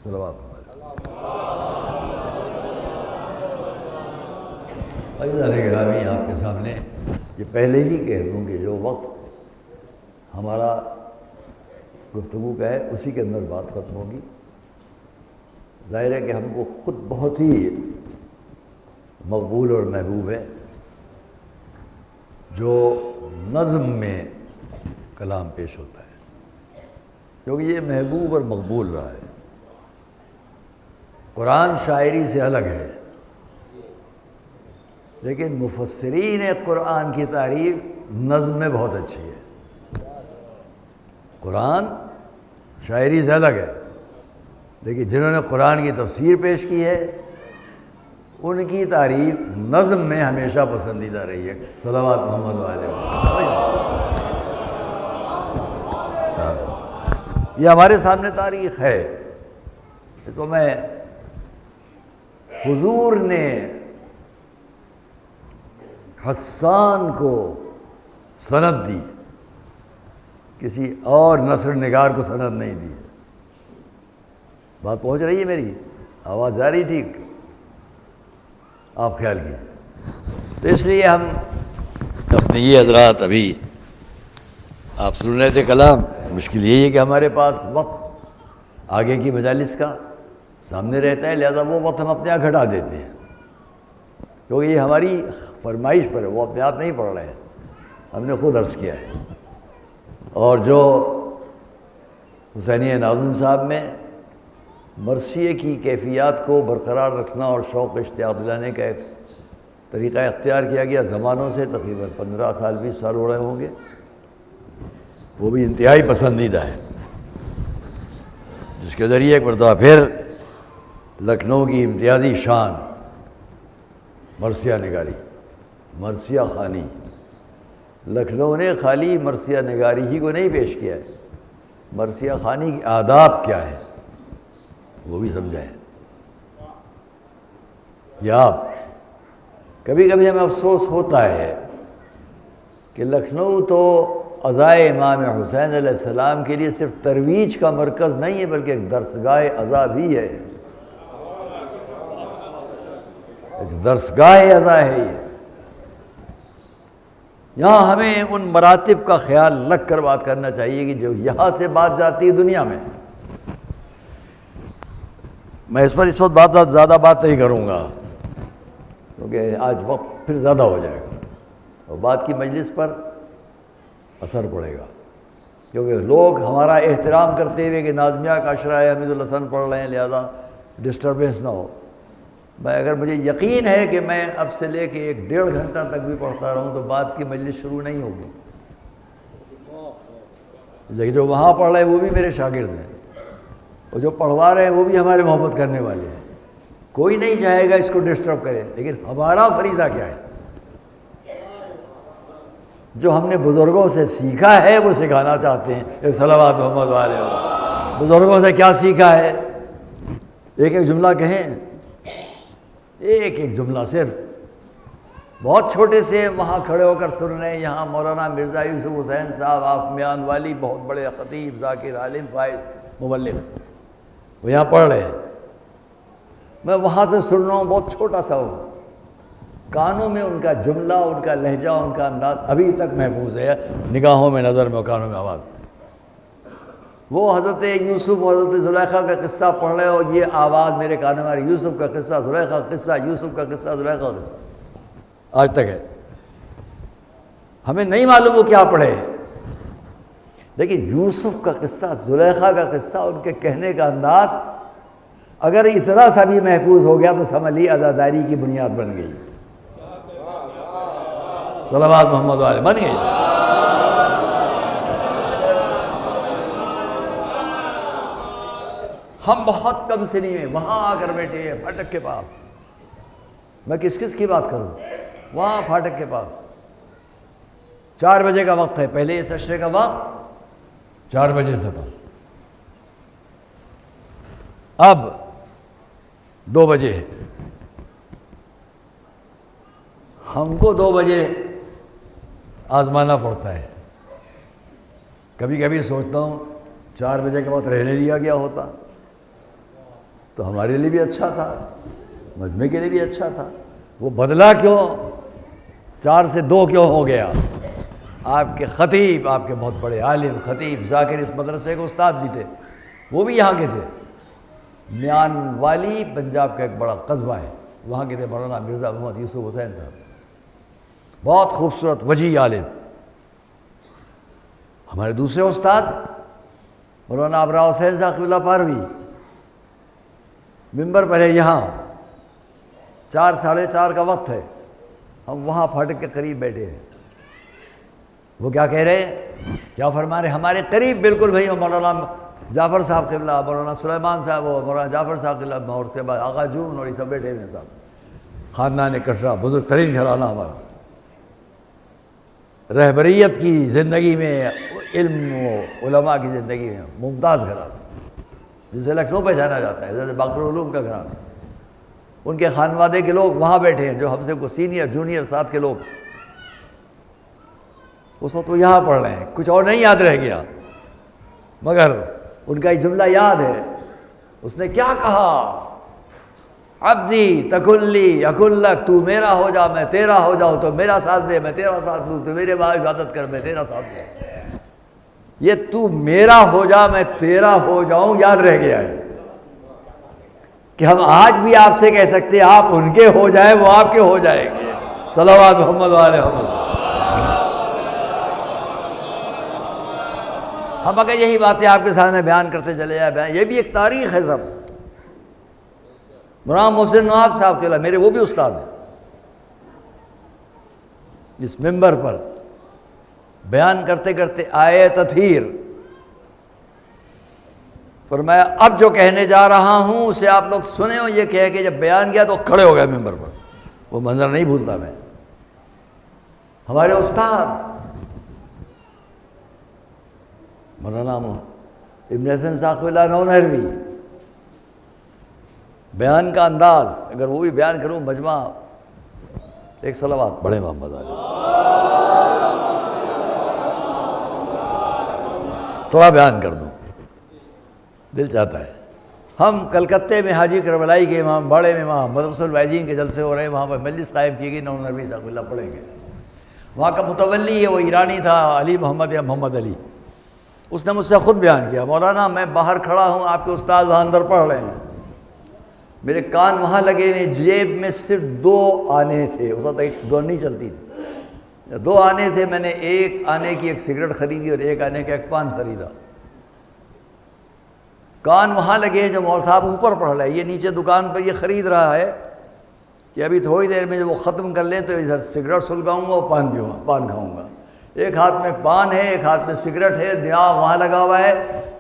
صلوات علیہ گرامی، آپ کے سامنے یہ پہلے ہی کہہ دوں کہ جو وقت ہمارا گفتگو کا ہے اسی کے اندر بات ختم ہوگی۔ ظاہر ہے کہ ہم کو خود بہت ہی مقبول اور محبوب ہے جو نظم میں کلام پیش ہوتا ہے، کیونکہ یہ محبوب اور مقبول رہا ہے۔ قرآن شاعری سے الگ ہے، لیکن مفسرین قرآن کی تعریف نظم میں بہت اچھی ہے۔ قرآن شاعری سے الگ ہے، لیکن جنہوں نے قرآن کی تفسیر پیش کی ہے ان کی تعریف نظم میں ہمیشہ پسندیدہ رہی ہے۔ صلوات محمد علیہ وسلم۔ یہ ہمارے سامنے تاریخ ہے، تو میں حضور نے حسان کو سند دی، کسی اور نثر نگار کو سند نہیں دی۔ بات پہنچ رہی ہے میری؟ آواز جا رہی ٹھیک؟ آپ خیال کیجیے۔ تو اس لیے ہم اپنے یہ حضرات ابھی آپ سن رہے تھے کلام، مشکل یہی ہے کہ ہمارے پاس وقت آگے کی مجالس کا سامنے رہتا ہے، لہذا وہ وقت ہم اپنے یہاں گھٹا دیتے ہیں، کیونکہ یہ ہماری فرمائش پر ہے، وہ اپنے آپ نہیں پڑھ رہے ہیں، ہم نے خود عرض کیا ہے۔ اور جو حسینیہ ناظم صاحب میں مرثیے کی کیفیات کو برقرار رکھنا اور شوق اشتیاق دلانے کا ایک طریقہ اختیار کیا گیا زمانوں سے، تقریباً 15 سال 20 سال ہو رہے ہوں گے، وہ بھی انتہائی پسندیدہ ہے، جس کے ذریعے ایک مرتبہ پھر لکھنؤ کی امتیازی شان مرثیہ نگاری، مرثیہ خوانی، لکھنؤ نے خالی مرثیہ نگاری ہی کو نہیں پیش کیا ہے، مرثیہ خوانی کی آداب کیا ہے وہ بھی سمجھائیں۔ یا کبھی کبھی ہمیں افسوس ہوتا ہے کہ لکھنؤ تو عزائے امام حسین علیہ السلام کے لیے صرف ترویج کا مرکز نہیں ہے، بلکہ ایک درسگاہ عزا بھی ہے، ایک درسگاہ عزا ہے یہ۔ یہاں ہمیں ان مراتب کا خیال رکھ کر بات کرنا چاہیے کہ جو یہاں سے بات جاتی ہے دنیا میں۔ میں اس پر اس وقت زیادہ بات نہیں کروں گا، کیونکہ آج وقت پھر زیادہ ہو جائے گا اور بات کی مجلس پر اثر پڑے گا، کیونکہ لوگ ہمارا احترام کرتے ہوئے کہ ناظمیہ کا اشرائے حمید الحسن پڑھ رہے ہیں لہذا ڈسٹربنس نہ ہو۔ اگر مجھے یقین ہے کہ میں اب سے لے کے 1.5 گھنٹہ تک بھی پڑھتا رہوں تو بات کی مجلس شروع نہیں ہوگی، لیکن جو وہاں پڑھ رہے ہیں وہ بھی میرے شاگرد ہیں، اور جو پڑھوا رہے ہیں وہ بھی ہمارے محبت کرنے والے ہیں، کوئی نہیں چاہے گا اس کو ڈسٹرب کرے، لیکن ہمارا فریضہ کیا ہے؟ جو ہم نے بزرگوں سے سیکھا ہے وہ سکھانا چاہتے ہیں۔ ایک صلوات محمد علیہ وسلم۔ بزرگوں سے کیا سیکھا ہے؟ ایک ایک جملہ کہیں، ایک ایک جملہ صرف، بہت چھوٹے سے وہاں کھڑے ہو کر سن رہے ہیں۔ یہاں مولانا مرزا یوسف حسین صاحب آپ میان والی، بہت بڑے خطیب، ذاکر، عالم، فائز، مبلغ، وہ یہاں پڑھ رہے ہیں، میں وہاں سے سن رہا ہوں، بہت چھوٹا سا ہوں، کانوں میں ان کا جملہ، ان کا لہجہ، ان کا انداز ابھی تک محفوظ ہے، نگاہوں میں نظر میں، کانوں میں آواز۔ وہ حضرت یوسف اور حضرت زلیخا کا قصہ پڑھ رہے ہو، یہ آواز میرے کانوں میں آ رہی، یوسف کا قصہ، زلیخا کا قصہ، یوسف کا قصہ، زلیخا کا قصہ، آج تک ہے۔ ہمیں نہیں معلوم وہ کیا پڑھے، لیکن یوسف کا قصہ، زلیخا کا قصہ، ان کے کہنے کا انداز اگر اتنا سا بھی محفوظ ہو گیا تو سمجھ لی عزاداری کی بنیاد بن گئی، صلوات محمد علیہ بن گئی۔ ہم بہت کم سنی میں وہاں آ کر بیٹھے ہیں پھاٹک کے پاس، میں کس کس کی بات کروں، وہاں پھاٹک کے پاس 4 بجے کا وقت ہے، پہلے اس عشرے کا وقت 4 بجے سے تھا، اب 2 بجے ہے، ہم کو 2 بجے آزمانا پڑتا ہے۔ کبھی کبھی سوچتا ہوں 4 بجے کے وقت رہنے دیا گیا ہوتا، تو ہمارے لیے بھی اچھا تھا، مجمع کے لیے بھی اچھا تھا۔ وہ بدلا کیوں؟ 4 سے 2 کیوں ہو گیا؟ آپ کے خطیب، آپ کے بہت بڑے عالم خطیب ذاکر اس مدرسے کے استاد بھی تھے، وہ بھی یہاں کے تھے۔ میان والی پنجاب کا ایک بڑا قصبہ ہے، وہاں کے تھے مولانا مرزا محمد یوسف حسین صاحب، بہت خوبصورت وجیح عالم۔ ہمارے دوسرے استاد مولانا ابرا حسین صاحب قبلہ پاروی ممبر پر ہے، یہاں 4 ساڑھے 4 کا وقت ہے، ہم وہاں پھاٹک کے قریب بیٹھے ہیں۔ وہ کیا کہہ رہے ہیں، کیا فرما رہے ہیں؟ ہمارے قریب بالکل بھائی مولانا جعفر صاحب قبلہ، مولانا سلیمان صاحب، مولانا جعفر صاحب قبلہ، اور اس کے بعد آغا جون اور یہ سب بیٹھے ہوئے صاحب۔ خاندان کٹرا بزرگ ترین گھرانہ ہمارا، رہبریت کی زندگی میں، علم و علماء کی زندگی میں ممتاز گھرانہ، جسے لکھنؤ پہ جانا جاتا ہے، جیسے باقر العلوم کا گھرانہ۔ ان کے خانوادے کے لوگ وہاں بیٹھے ہیں، جو ہم سے کو سینئر جونیئر ساتھ کے لوگ، اس وقت وہ یہاں پڑھ رہے ہیں، کچھ اور نہیں یاد رہ گیا، مگر ان کا ایک جملہ یاد ہے۔ اس نے کیا کہا، عبدی تکلی اکلک، تو میرا ہو جا میں تیرا ہو جاؤں، تو میرا ساتھ دے میں تیرا ساتھ دوں، تو میرے بعد عبادت کر میں تیرا ساتھ دوں۔ یہ تو میرا ہو جا میں تیرا ہو جاؤں یاد رہ گیا ہے، کہ ہم آج بھی آپ سے کہہ سکتے ہیں آپ ان کے ہو جائیں وہ آپ کے ہو جائیں گے۔ صلوات محمد والے محمد۔ ہم اگر یہی باتیں آپ کے سامنے بیان کرتے چلے جائیں، یہ بھی ایک تاریخ ہے سب۔ مولانا محسن نواب صاحب کے میرے وہ بھی استاد ہیں، اس ممبر پر بیان کرتے کرتے آئے تطہیر، فرمایا اب جو کہنے جا رہا ہوں اسے آپ لوگ سنیں، اور یہ کہہ کہ جب بیان کیا تو کھڑے ہو گئے ممبر پر۔ وہ منظر نہیں بھولتا میں۔ ہمارے استاد مولانا ابن حسن ثاقب اللہ نونہروی، بیان کا انداز اگر وہ بھی بیان کروں مجمع، ایک صلوات بڑے محمد علی، تھوڑا بیان کر دوں، دل چاہتا ہے۔ ہم کلکتے میں حاجی کربلائی کے امام باڑے میں وہاں مدرسۃ الوائزین کے جلسے ہو رہے ہیں، وہاں پر مجلس قائم کی گئی، نونہروی ثاقب اللہ پڑھیں گے۔ وہاں کا متولی ہے، وہ ایرانی تھا، علی محمد یا محمد علی۔ اس نے مجھ سے خود بیان کیا، مولانا میں باہر کھڑا ہوں، آپ کے استاد وہاں اندر پڑھ رہے ہیں، میرے کان وہاں لگے ہوئے، جیب میں صرف 2 آنے تھے، اس وقت 2 نہیں چلتی تھی، 2 آنے تھے، میں نے 1 آنے کی ایک سگریٹ خریدی اور 1 آنے کا ایک پان خریدا۔ کان وہاں لگے جو مول صاحب اوپر پڑھ رہے ہیں، یہ نیچے دکان پر یہ خرید رہا ہے کہ ابھی تھوڑی دیر میں جب وہ ختم کر لیں تو ادھر سگریٹ سلگاؤں گا اور پان پیوں گا، پان کھاؤں گا۔ ایک ہاتھ میں پان ہے، ایک ہاتھ میں سگریٹ ہے، دھیان وہاں لگا ہوا ہے۔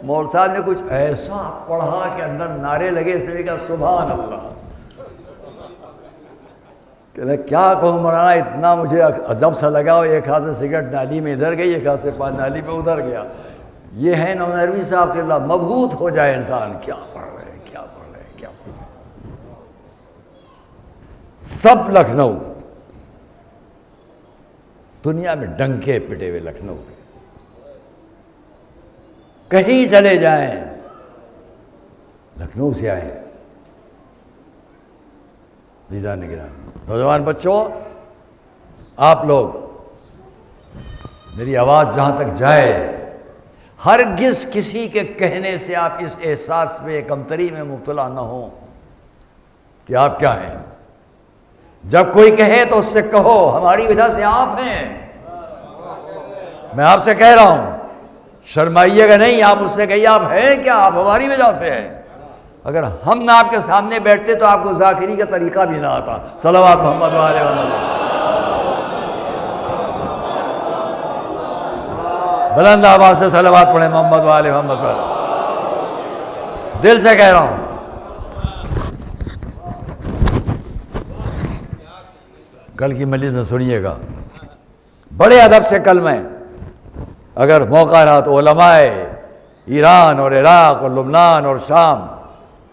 مول صاحب نے کچھ ایسا پڑھا کہ اندر نعرے لگے، اس نے کہا سبحان اللہ۔ کہ میں کیا کہوں مولانا، اتنا مجھے عجب سا لگا، اور ایک ہاتھ سے سگریٹ نالی میں ادھر گئی، ایک ہاتھ سے پان نالی پہ ادھر گیا۔ یہ ہے نونہروی صاحب کے اللہ، مبہوت ہو جائے انسان، کیا پڑھ رہے ہیں، کیا پڑھ رہے ہیں، کیا پڑھ رہے ہیں۔ سب لکھنؤ، دنیا میں ڈنکے پٹے ہوئے لکھنؤ کے، کہیں چلے جائیں لکھنؤ سے آئے ہیں۔ لیدان نگران نوجوان بچوں، آپ لوگ میری آواز جہاں تک جائے، ہرگز کسی کے کہنے سے آپ اس احساس میں کمتری میں مبتلا نہ ہوں کہ آپ کیا ہیں۔ جب کوئی کہے تو اس سے کہو ہماری وجہ سے آپ ہیں۔ میں آپ سے کہہ رہا ہوں، شرمائیے گا نہیں، آپ اس سے کہیے آپ ہیں کیا، آپ ہماری وجہ سے ہیں۔ اگر ہم نہ آپ کے سامنے بیٹھتے تو آپ کو ذاکری کا طریقہ بھی نہ آتا۔ صلوات محمد والے محمد۔ بلند آواز سے صلوات پڑھیں محمد والے محمد پر۔ دل سے کہہ رہا ہوں، کل کی مجلس میں سنیے گا، بڑے ادب سے کل میں اگر موقع رہا تو علماء ایران اور عراق اور لبنان اور شام،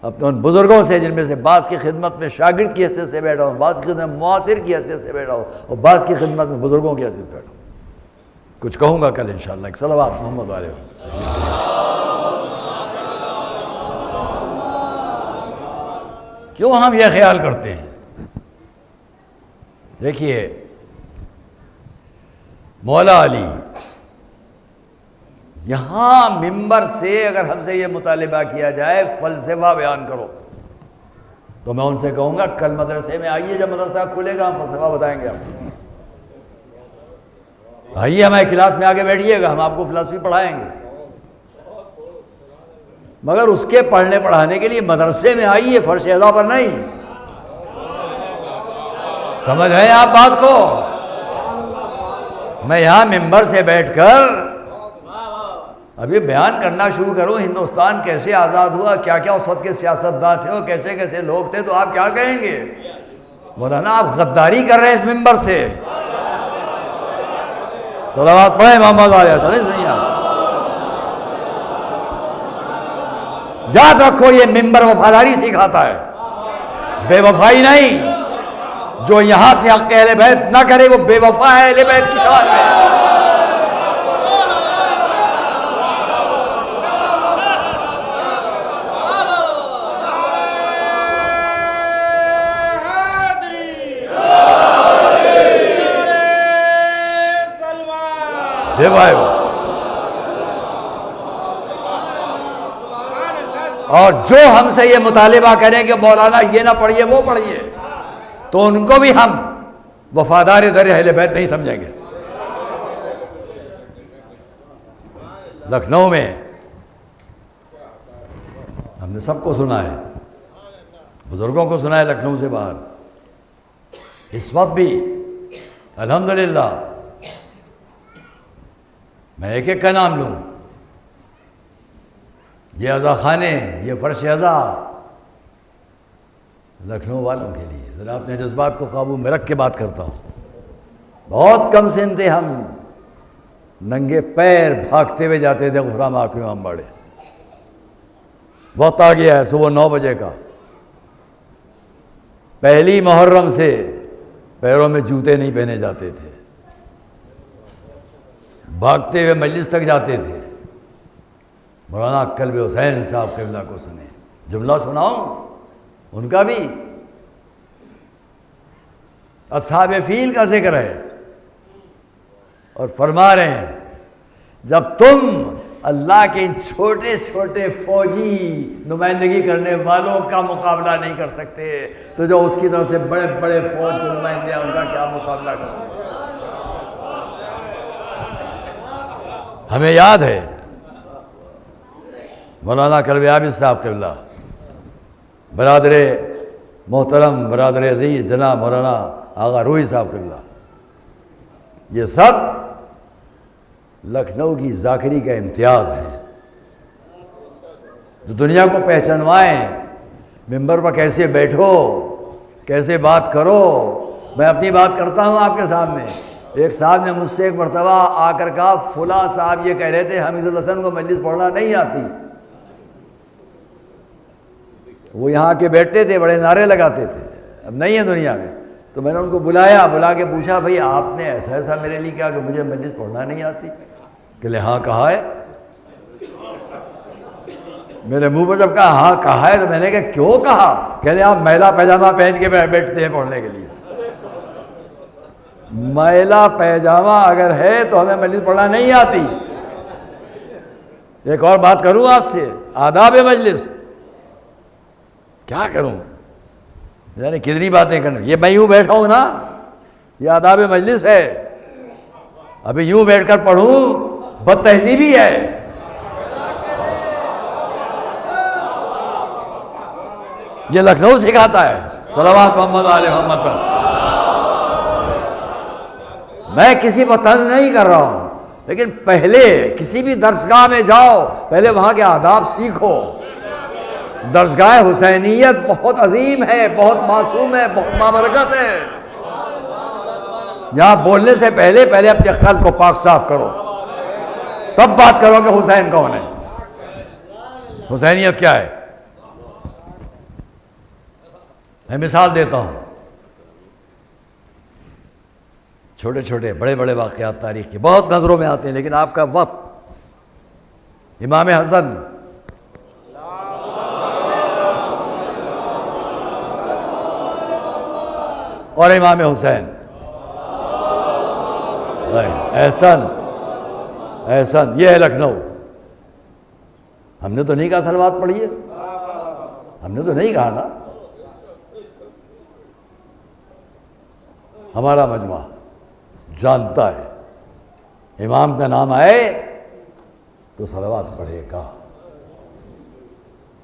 اپنے ان بزرگوں سے جن میں سے بعض کی خدمت میں شاگرد کی حیثیت سے بیٹھا ہوں، بعض کی خدمت میں معاصر کی حیثیت سے بیٹھا ہوں، اور بعض کی خدمت میں بزرگوں کی حیثیت سے بیٹھا ہوں، کچھ کہوں گا کل انشاءاللہ۔ ایک صلوات محمد والے۔ کیوں ہم یہ خیال کرتے ہیں؟ دیکھیے مولا علی یہاں ممبر سے اگر ہم سے یہ مطالبہ کیا جائے فلسفہ بیان کرو، تو میں ان سے کہوں گا کل مدرسے میں آئیے، جب مدرسہ کھلے گا ہم فلسفہ بتائیں گے آپ کو۔ آئیے ہمارے کلاس میں آگے بیٹھیے گا، ہم آپ کو فلسفی پڑھائیں گے، مگر اس کے پڑھنے پڑھانے کے لیے مدرسے میں آئیے، فرش اعضاء پر نہیں۔ سمجھ رہے ہیں آپ بات کو؟ میں یہاں ممبر سے بیٹھ کر ابھی بیان کرنا شروع کروں ہندوستان کیسے آزاد ہوا، کیا کیا اس وقت کے سیاستدان تھے اور کیسے کیسے لوگ تھے، تو آپ کیا کہیں گے؟ مولانا آپ غداری کر رہے ہیں اس ممبر سے۔ صلوات پڑھیں محمد علیہ السلام۔ سنیے یاد رکھو یہ ممبر وفاداری سکھاتا ہے، بے وفائی نہیں۔ جو یہاں سے حق اہل بیت نہ کرے وہ بے وفا ہے اہل بیت کی شان میں۔ اور جو ہم سے یہ مطالبہ کریں کہ مولانا یہ نہ پڑھیے وہ پڑھیے، تو ان کو بھی ہم وفادار در اہل بیت نہیں سمجھیں گے۔ لکھنؤ میں ہم نے سب کو سنا ہے، بزرگوں کو سنا ہے لکھنؤ سے باہر، اس وقت بھی الحمدللہ میں ایک ایک کا نام لوں، یہ عزا خانے، یہ فرش عزا لکھنؤ والوں کے لیے۔ ذرا اپنے جذبات کو قابو میں رکھ کے بات کرتا ہوں۔ بہت کم سن تھے ہم، ننگے پیر بھاگتے ہوئے جاتے تھے غفران ماہ امام باڑے۔ وقت آ گیا ہے صبح 9 بجے کا، پہلی محرم سے پیروں میں جوتے نہیں پہنے جاتے تھے، بھاگتے ہوئے مجلس تک جاتے تھے۔ مولانا قلب حسین صاحب قبلہ کو سنیں، جملہ سناؤں ان کا بھی، اصحاب فیل کا ذکر ہے، اور فرما رہے ہیں جب تم اللہ کے ان چھوٹے چھوٹے فوجی نمائندگی کرنے والوں کا مقابلہ نہیں کر سکتے، تو جو اس کی طرف سے بڑے بڑے فوج کے نمائندے ہیں ان کا کیا مقابلہ کرو گے؟ ہمیں یاد ہے مولانا قلب عابد صاحب قبلہ، برادر محترم، برادر عزیز جناب مولانا آغا روحی صاحب قبلہ، یہ سب لکھنؤ کی ذاکری کا امتیاز ہے جو دنیا کو پہچانوائیں ممبر پر کیسے بیٹھو، کیسے بات کرو۔ میں اپنی بات کرتا ہوں آپ کے سامنے۔ ایک صاحب نے مجھ سے ایک مرتبہ آ کر کہا فلاں صاحب یہ کہہ رہے تھے حمید الحسن کو مجلس پڑھنا نہیں آتی، وہ یہاں کے بیٹھتے تھے بڑے نعرے لگاتے تھے، اب نہیں ہے دنیا میں۔ تو میں نے ان کو بلا کے پوچھا بھئی آپ نے ایسا ایسا میرے لیے کہا کہ مجھے مجلس پڑھنا نہیں آتی؟ کہ لے ہاں کہا ہے۔ میرے منہ پر جب کہا ہاں کہا ہے تو میں نے کہا کیوں کہا؟ کہ لے آپ میلا پیجامہ پہن کے بیٹھتے ہیں پڑھنے کے لیے۔ میلا پیجامہ اگر ہے تو ہمیں مجلس پڑھنا نہیں آتی۔ ایک اور بات کروں آپ سے، آداب مجلس کیا کروں، یعنی کتنی باتیں کرنا، یہ میں یوں بیٹھا ہوں نا، یہ آداب مجلس ہے، ابھی یوں بیٹھ کر پڑھوں بد تہذیبی ہے۔ یہ لکھنؤ سکھاتا ہے۔ صلوات محمد علی محمد پر۔ میں کسی پر طنز نہیں کر رہا ہوں، لیکن پہلے کسی بھی درسگاہ میں جاؤ، پہلے وہاں کے آداب سیکھو۔ درسگاہ حسینیت بہت عظیم ہے، بہت معصوم ہے، بہت بابرکت ہے۔ یہاں بولنے سے پہلے اپنے قلب کو پاک صاف کرو، تب بات کرو کہ حسین کون ہے، حسینیت کیا ہے۔ میں مثال دیتا ہوں، چھوٹے چھوٹے بڑے بڑے واقعات تاریخ کے بہت نظروں میں آتے ہیں، لیکن آپ کا وقت امام حسن اور امام حسین. احسن یہ ہے لکھنؤ. ہم نے تو نہیں کہا صلوات پڑھیے، ہم نے تو نہیں کہا نا. ہمارا مجمع جانتا ہے امام کا نام آئے تو صلوات پڑھے گا،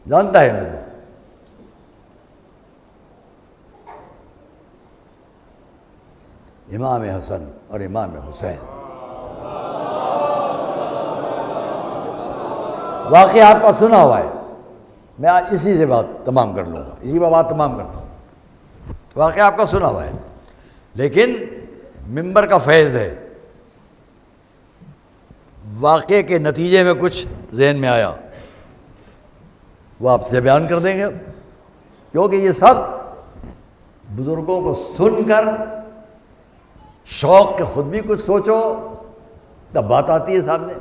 جانتا ہے مجمع. امام حسن اور امام حسین. واقعہ آپ کا سنا ہوا ہے، میں آج اسی سے بات تمام کر لوں گا، اسی پر بات تمام کرتا ہوں. واقعہ آپ کا سنا ہوا ہے، لیکن منبر کا فیض ہے. واقعے کے نتیجے میں کچھ ذہن میں آیا، وہ آپ سے بیان کر دیں گے، کیونکہ یہ سب بزرگوں کو سن کر شوق کے خود بھی کچھ سوچو تب بات آتی ہے سامنے.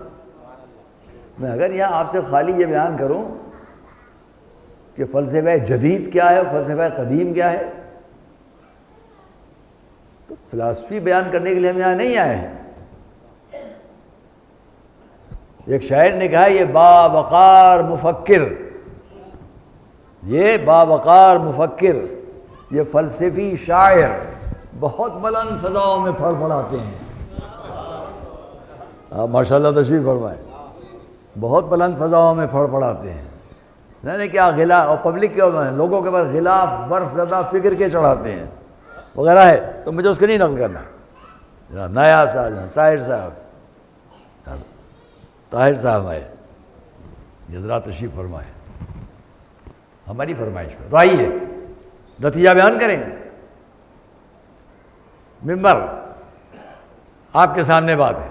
میں اگر یہاں آپ سے خالی یہ بیان کروں کہ فلسفہ جدید کیا ہے اور فلسفہ قدیم کیا ہے، تو فلسفی بیان کرنے کے لیے ہم یہاں نہیں آئے ہیں. ایک شاعر نے کہا یہ باوقار مفکر، یہ باوقار مفکر، یہ فلسفی شاعر بہت بلند فضاؤں میں پھڑ پڑاتے ہیں. آپ ماشاءاللہ تشریف فرمائیں. بہت بلند فضاؤں میں پھڑ پڑاتے ہیں. نہیں کیا غلاف، اور پبلک کے لوگوں کے پاس غلاف برف زدہ فکر کے چڑھاتے ہیں وغیرہ ہے، تو مجھے اس کو نہیں نقل کرنا. نیا صاحب، ساحر صاحب، طاہر صاحب آئے، حضرات تشریف فرمائے ہماری فرمائش پر. تو آئیے نتیجہ بیان کریں. منبر آپ کے سامنے بات ہے،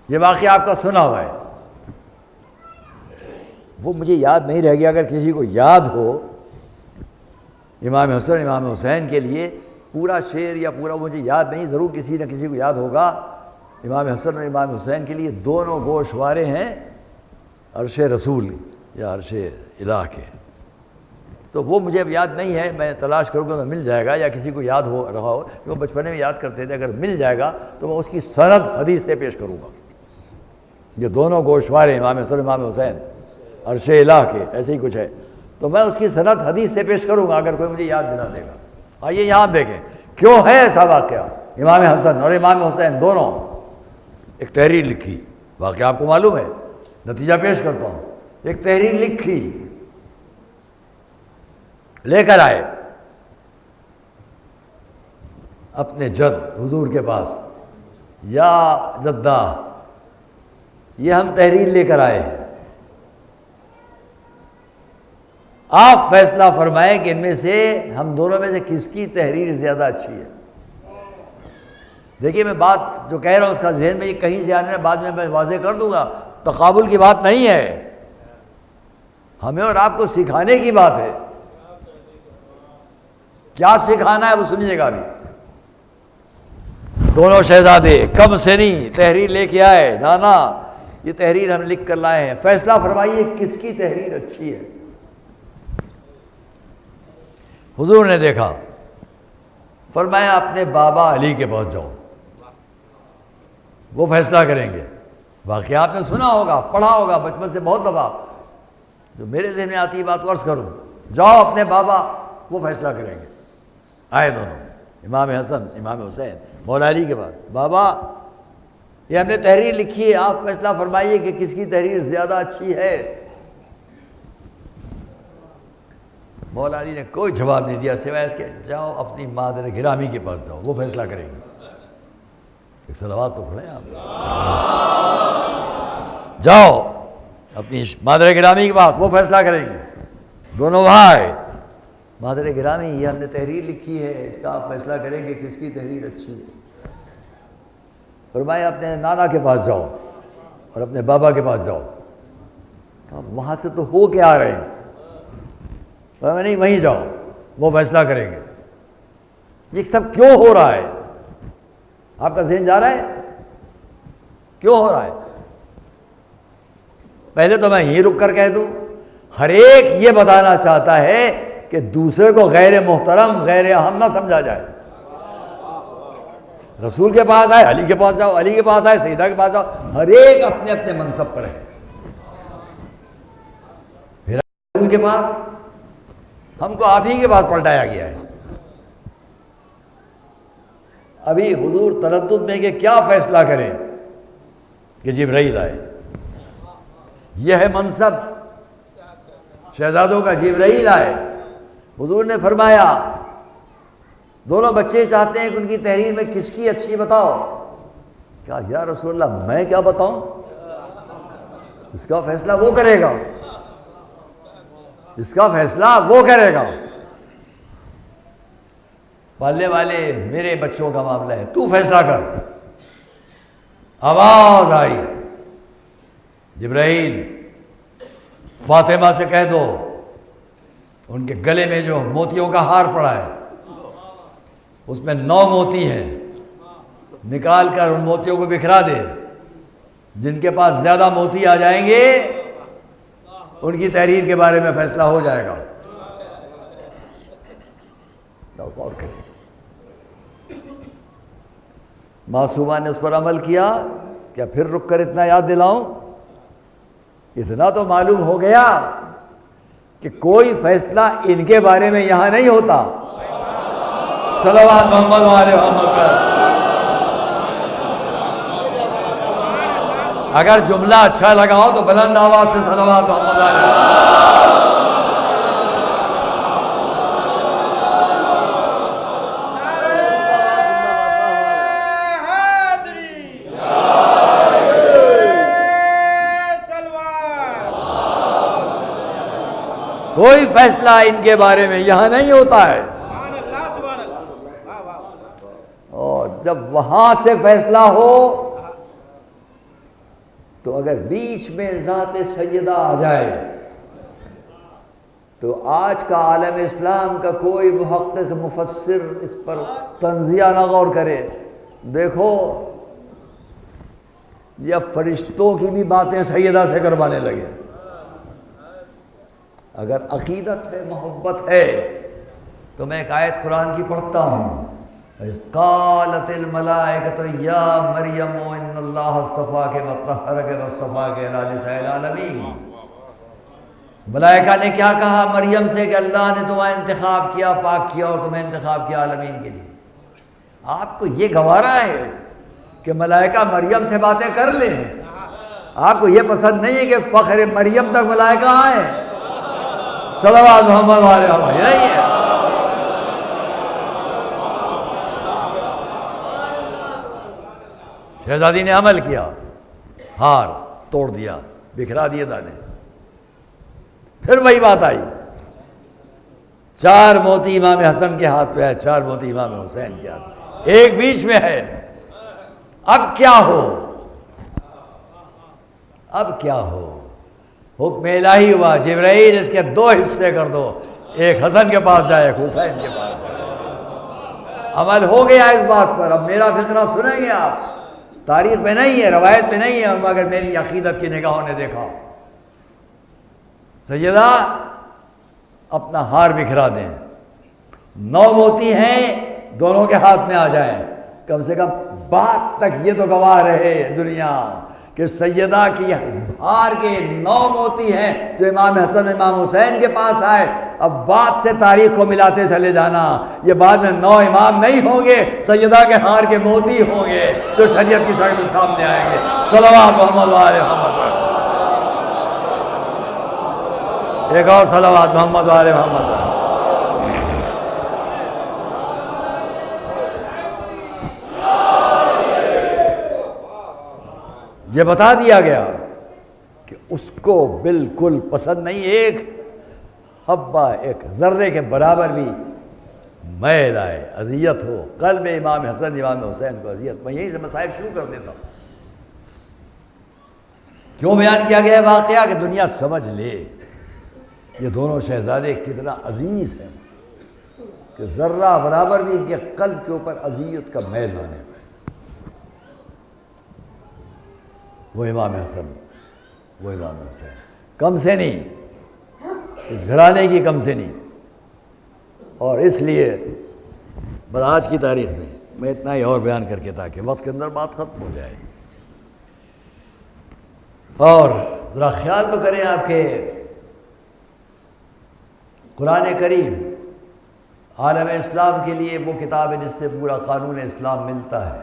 یہ واقعہ آپ کا سنا ہوا ہے. وہ مجھے یاد نہیں رہ گیا، اگر کسی کو یاد ہو امام حسن امام حسین کے لیے پورا شعر یا پورا، مجھے یاد نہیں، ضرور کسی نہ کسی کو یاد ہوگا. امام حسن اور امام حسین کے لیے دونوں گوشوارے ہیں عرش رسول یا عرش الہ کے. تو وہ مجھے اب یاد نہیں ہے، میں تلاش کروں گا تو مل جائے گا، یا کسی کو یاد ہو رہا ہو، کیونکہ بچپنے میں یاد کرتے تھے. اگر مل جائے گا تو میں اس کی سند حدیث سے پیش کروں گا. یہ دونوں گوشوارے امام حسن امام حسین عرش الہ کے، ایسے ہی کچھ ہے، تو میں اس کی سند حدیث سے پیش کروں گا اگر کوئی مجھے یاد دلا دے گا. آئیے یہاں دیکھیں کیوں ہے ایسا واقعہ. امام حسن اور امام حسین دونوں ایک تحریر لکھی، واقعہ آپ کو معلوم ہے، نتیجہ پیش کرتا ہوں. ایک تحریر لکھی، لے کر آئے اپنے جد حضور کے پاس. یا جدہ، یہ ہم تحریر لے کر آئے ہیں، آپ فیصلہ فرمائیں کہ ان میں سے ہم دونوں میں سے کس کی تحریر زیادہ اچھی ہے. دیکھیے میں بات جو کہہ رہا ہوں اس کا ذہن میں یہ کہیں سے آنے بعد میں واضح کر دوں گا. تقابل کی بات نہیں ہے، ہمیں اور آپ کو سکھانے کی بات ہے. کیا سکھانا ہے وہ سنیے گا. ابھی دونوں شہزادے کم سنی تحریر لے کے آئے. نانا یہ تحریر ہم لکھ کر لائے ہیں، فیصلہ فرمائیے کس کی تحریر اچھی ہے. حضور نے دیکھا، فرمایا اپنے بابا علی کے پاس جاؤ، وہ فیصلہ کریں گے. واقعہ آپ نے سنا ہوگا، پڑھا ہوگا بچپن سے بہت دفعہ. جو میرے ذہن میں آتی ہے بات ورث کروں. جاؤ اپنے بابا، وہ فیصلہ کریں گے. آئے دونوں، امام حسن امام حسین مولا علی کے پاس. بابا یہ ہم نے تحریر لکھی ہے، آپ فیصلہ فرمائیے کہ کس کی تحریر زیادہ اچھی ہے. مولا علی نے کوئی جواب نہیں دیا سوائے اس کے جاؤ اپنی مادر گرامی کے پاس جاؤ، وہ فیصلہ کریں گے. ایک صلوات تو پڑھیں آپ. جاؤ اپنی مادر گرامی کے پاس، وہ فیصلہ کریں گے. دونوں وہاں آئے. مادر گرامی یہ ہم نے تحریر لکھی ہے، اس کا آپ فیصلہ کریں گے کس کی تحریر اچھی ہے. فرمایا اپنے نانا کے پاس جاؤ اور اپنے بابا کے پاس جاؤ. وہاں سے تو ہو کے آ رہے ہیں. فرمایا نہیں وہیں جاؤ، وہ فیصلہ کریں گے. یہ سب کیوں ہو رہا ہے؟ آپ کا ذہن جا رہا ہے کیوں ہو رہا ہے؟ پہلے تو میں یہیں رک کر کہہ دوں، ہر ایک یہ بتانا چاہتا ہے کہ دوسرے کو غیر محترم غیر اہم نہ سمجھا جائے. رسول کے پاس آئے علی کے پاس جاؤ، علی کے پاس آئے سیدہ کے پاس جاؤ، ہر ایک اپنے اپنے منصب پر ہے. پھر رسول کے پاس، ہم کو آپ ہی کے پاس پلٹایا گیا ہے. ابھی حضور تردد میں کہ کیا فیصلہ کریں کہ جبرائیل آئے. یہ ہے منصب شہزادوں کا، جبرائیل آئے. حضور نے فرمایا دونوں بچے چاہتے ہیں کہ ان کی تحریر میں کس کی اچھی بتاؤ. کہا یا رسول اللہ میں کیا بتاؤں، اس کا فیصلہ وہ کرے گا، اس کا فیصلہ وہ کرے گا. پالنے والے میرے بچوں کا معاملہ ہے، تو فیصلہ کر. آواز آئی جبرائیل فاطمہ سے کہہ دو ان کے گلے میں جو موتیوں کا ہار پڑا ہے اس میں 9 موتی ہیں، نکال کر ان موتیوں کو بکھرا دے. جن کے پاس زیادہ موتی آ جائیں گے ان کی تحریر کے بارے میں فیصلہ ہو جائے گا. غور کریں. معصومہ نے اس پر عمل کیا. کیا پھر رک کر اتنا یاد دلاؤں؟ اتنا تو معلوم ہو گیا کہ کوئی فیصلہ ان کے بارے میں یہاں نہیں ہوتا. صلوات محمد علیہ محمد پر. اگر جملہ اچھا لگا ہو تو بلند آواز سے صلوات محمد علیہ. کوئی فیصلہ ان کے بارے میں یہاں نہیں ہوتا ہے. اور جب وہاں سے فیصلہ ہو تو اگر بیچ میں ذات سیدہ آ جائے تو آج کا عالم اسلام کا کوئی محقق مفسر اس پر تنزیہ نہ غور کرے. دیکھو یہ فرشتوں کی بھی باتیں سیدہ سے کروانے لگے. اگر عقیدت ہے، محبت ہے تو میں ایک آیت قرآن کی پڑھتا ہوں. قالت الملائکۃ یا مریم ان اللہ اصطفاک وطہرک واصطفاک علی نساء العالمین. ملائکہ نے کیا کہا مریم سے کہ اللہ نے تمہیں انتخاب کیا، پاک کیا اور تمہیں انتخاب کیا عالمین کے لیے. آپ کو یہ گوارا ہے کہ ملائکہ مریم سے باتیں کر لیں؟ آپ کو یہ پسند نہیں ہے کہ فخر مریم تک ملائکہ آئیں؟ صلوات محمد علیہ محمد. نہیں ہے. شہزادی نے عمل کیا، ہار توڑ دیا، بکھرا دیے دانے. پھر وہی بات آئی، 4 موتی امام حسن کے ہاتھ پہ ہے، 4 موتی امام حسین کے ہاتھ، ایک بیچ میں ہے. اب کیا ہو، اب کیا ہو؟ حکم الہی ہوا جبرائیل اس کے 2 حصے کر دو، ایک حسن کے پاس جائے، ایک حسین کے پاس جائے. عمل ہو گیا اس بات پر. اب میرا فقرہ سنیں گے آپ، تاریخ میں نہیں ہے، روایت میں نہیں ہے، مگر میری عقیدت کی نگاہوں نے دیکھا. سیدہ اپنا ہار بکھرا دیں، 9 موتی ہیں دونوں کے ہاتھ میں آ جائیں. کم سے کم بات تک یہ تو گواہ رہے دنیا کہ سیدہ کی ہار کے 9 موتی ہیں جو امام حسن امام حسین کے پاس آئے. اب بات سے تاریخ کو ملاتے چلے جانا. یہ بعد میں 9 امام نہیں ہوں گے، سیدہ کے ہار کے موتی ہوں گے جو شریعت کی شکل میں سامنے آئیں گے. صلوات محمد علیہ محمد. ایک اور صلوات محمد علیہ محمد. یہ بتا دیا گیا کہ اس کو بالکل پسند نہیں، ایک حبہ، ایک ذرے کے برابر بھی میل آئے، اذیت ہو قلب امام حسن امام حسین کو اذیت. میں یہیں سے مسائل شروع کر دیتا ہوں. کیوں بیان کیا گیا ہے واقعہ کہ دنیا سمجھ لے یہ دونوں شہزادے کتنا عزیز ہیں کہ ذرہ برابر بھی ان کے قلب کے اوپر اذیت کا میل لانے میں. وہ امام حسن، وہ امام حسین کم سے نہیں، اس گھرانے کی کم سے نہیں. اور اس لیے آج کی تاریخ میں میں اتنا ہی اور بیان کر کے تاکہ وقت کے اندر بات ختم ہو جائے. اور ذرا خیال تو کریں آپ کے قرآن کریم عالم اسلام کے لیے وہ کتاب ہے جس سے پورا قانون اسلام ملتا ہے،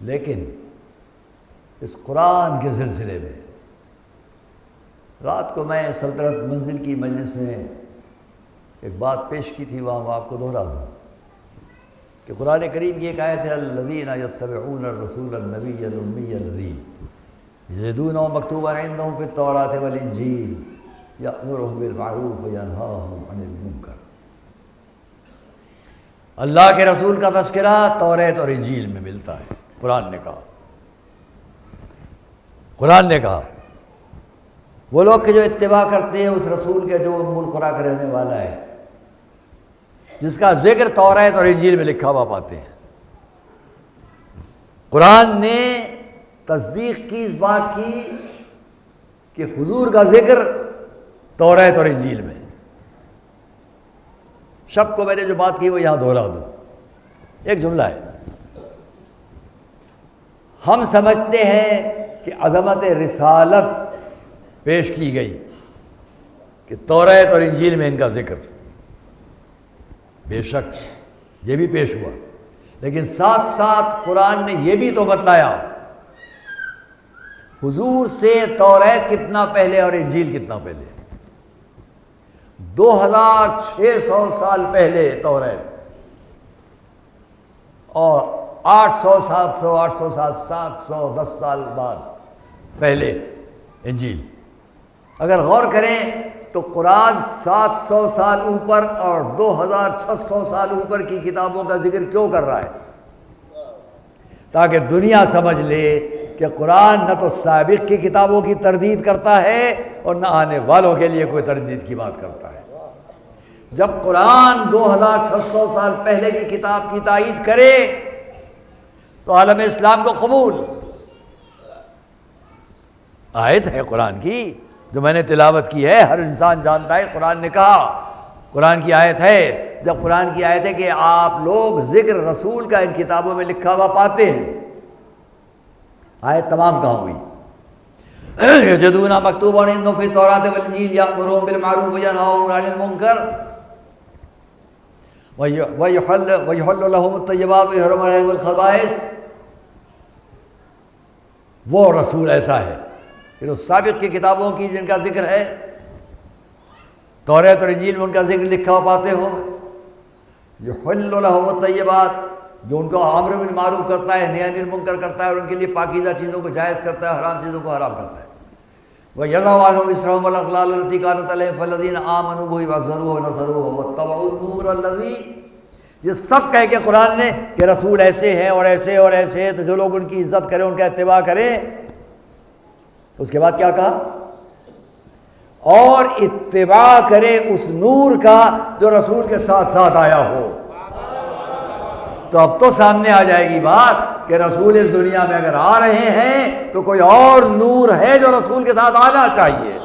لیکن اس قرآن کے سلسلے میں رات کو میں سلطنت منزل کی مجلس میں ایک بات پیش کی تھی، وہاں میں آپ کو دہرا دوں کہ قرآن کریم کی ایک آیت ہے الذین یتبعون الرسول النبی الامی الذی یجدونہ مکتوبا عندہم فی التوراۃ والانجیل یأمرہم بالمعروف وینہاہم عن المنکر. اللہ کے رسول کا تذکرہ توریت اور انجیل میں ملتا ہے. قرآن نے کہا وہ لوگ کہ جو اتباع کرتے ہیں اس رسول کے جو ام القریٰ کا رہنے والا ہے، جس کا ذکر توریت اور انجیل میں لکھا ہوا پاتے ہیں. قرآن نے تصدیق کی اس بات کی کہ حضور کا ذکر توریت اور انجیل میں. شب کو میں نے جو بات کی وہ یہاں دہرا دوں. ایک جملہ ہے، ہم سمجھتے ہیں کہ عظمت رسالت پیش کی گئی کہ توریت اور انجیل میں ان کا ذکر، بے شک یہ بھی پیش ہوا، لیکن ساتھ ساتھ قرآن نے یہ بھی تو بتلایا حضور سے توریت کتنا پہلے اور انجیل کتنا پہلے. 2600 سال پہلے توریت اور 710 سال بعد پہلے انجیل. اگر غور کریں تو قرآن 700 سال اوپر اور 2600 سال اوپر کی کتابوں کا ذکر کیوں کر رہا ہے؟ تاکہ دنیا سمجھ لے کہ قرآن نہ تو سابق کی کتابوں کی تردید کرتا ہے اور نہ آنے والوں کے لیے کوئی تردید کی بات کرتا ہے. جب قرآن 2600 سال پہلے کی کتاب کی تائید کرے تو عالم اسلام کو قبول. آیت ہے قرآن کی جو میں نے تلاوت کی ہے، ہر انسان جانتا ہے قرآن نے کہا، قرآن کی آیت ہے. جب قرآن کی آیت ہے کہ آپ لوگ ذکر رسول کا ان کتابوں میں لکھا ہوا پاتے ہیں، آیت تمام کہاں ہوئی؟ یجدونہ مکتوبا عندہم فی التوراۃ والانجیل یأمرہم بالمعروف وینہاہم عن المنکر وَيُحِلُّ لَهُمُ الطَّيِّبَاتُ وَيُحَرِّمُ عَلَيْهِمُ الْخَبَائِثَ. وہ رسول ایسا ہے کہ جو سابق کی کتابوں کی جن کا ذکر ہے، توریت اور انجیل میں ان کا ذکر لکھا ہوا پاتے ہو. یحل لہم الطیبات، جو ان کو امر بالمعروف کرتا ہے، نہی عن المنکر کرتا ہے اور ان کے لیے پاکیزہ چیزوں کو جائز کرتا ہے، حرام چیزوں کو حرام کرتا ہے. وَيَضَعُ عَنْهُمْ إِصْرَهُمْ وَالْأَغْلَالَ الَّتِي كَانَتْ عَلَيْهِمْ فَالَّذِينَ آمَنُوا بِهِ وَعَزَّرُوهُ وَنَصَرُوهُ وَاتَّبَعُوا النُّورَ الَّذِي. یہ سب کہہ کے قرآن نے کہ رسول ایسے ہیں اور ایسے اور ایسے ہیں، تو جو لوگ ان کی عزت کریں، ان کا اتباع کریں. اس کے بعد کیا کہا؟ اور اتباع کرے اس نور کا جو رسول کے ساتھ ساتھ آیا ہو. تو اب تو سامنے آ جائے گی بات کہ رسول اس دنیا میں اگر آ رہے ہیں تو کوئی اور نور ہے جو رسول کے ساتھ آنا چاہیے.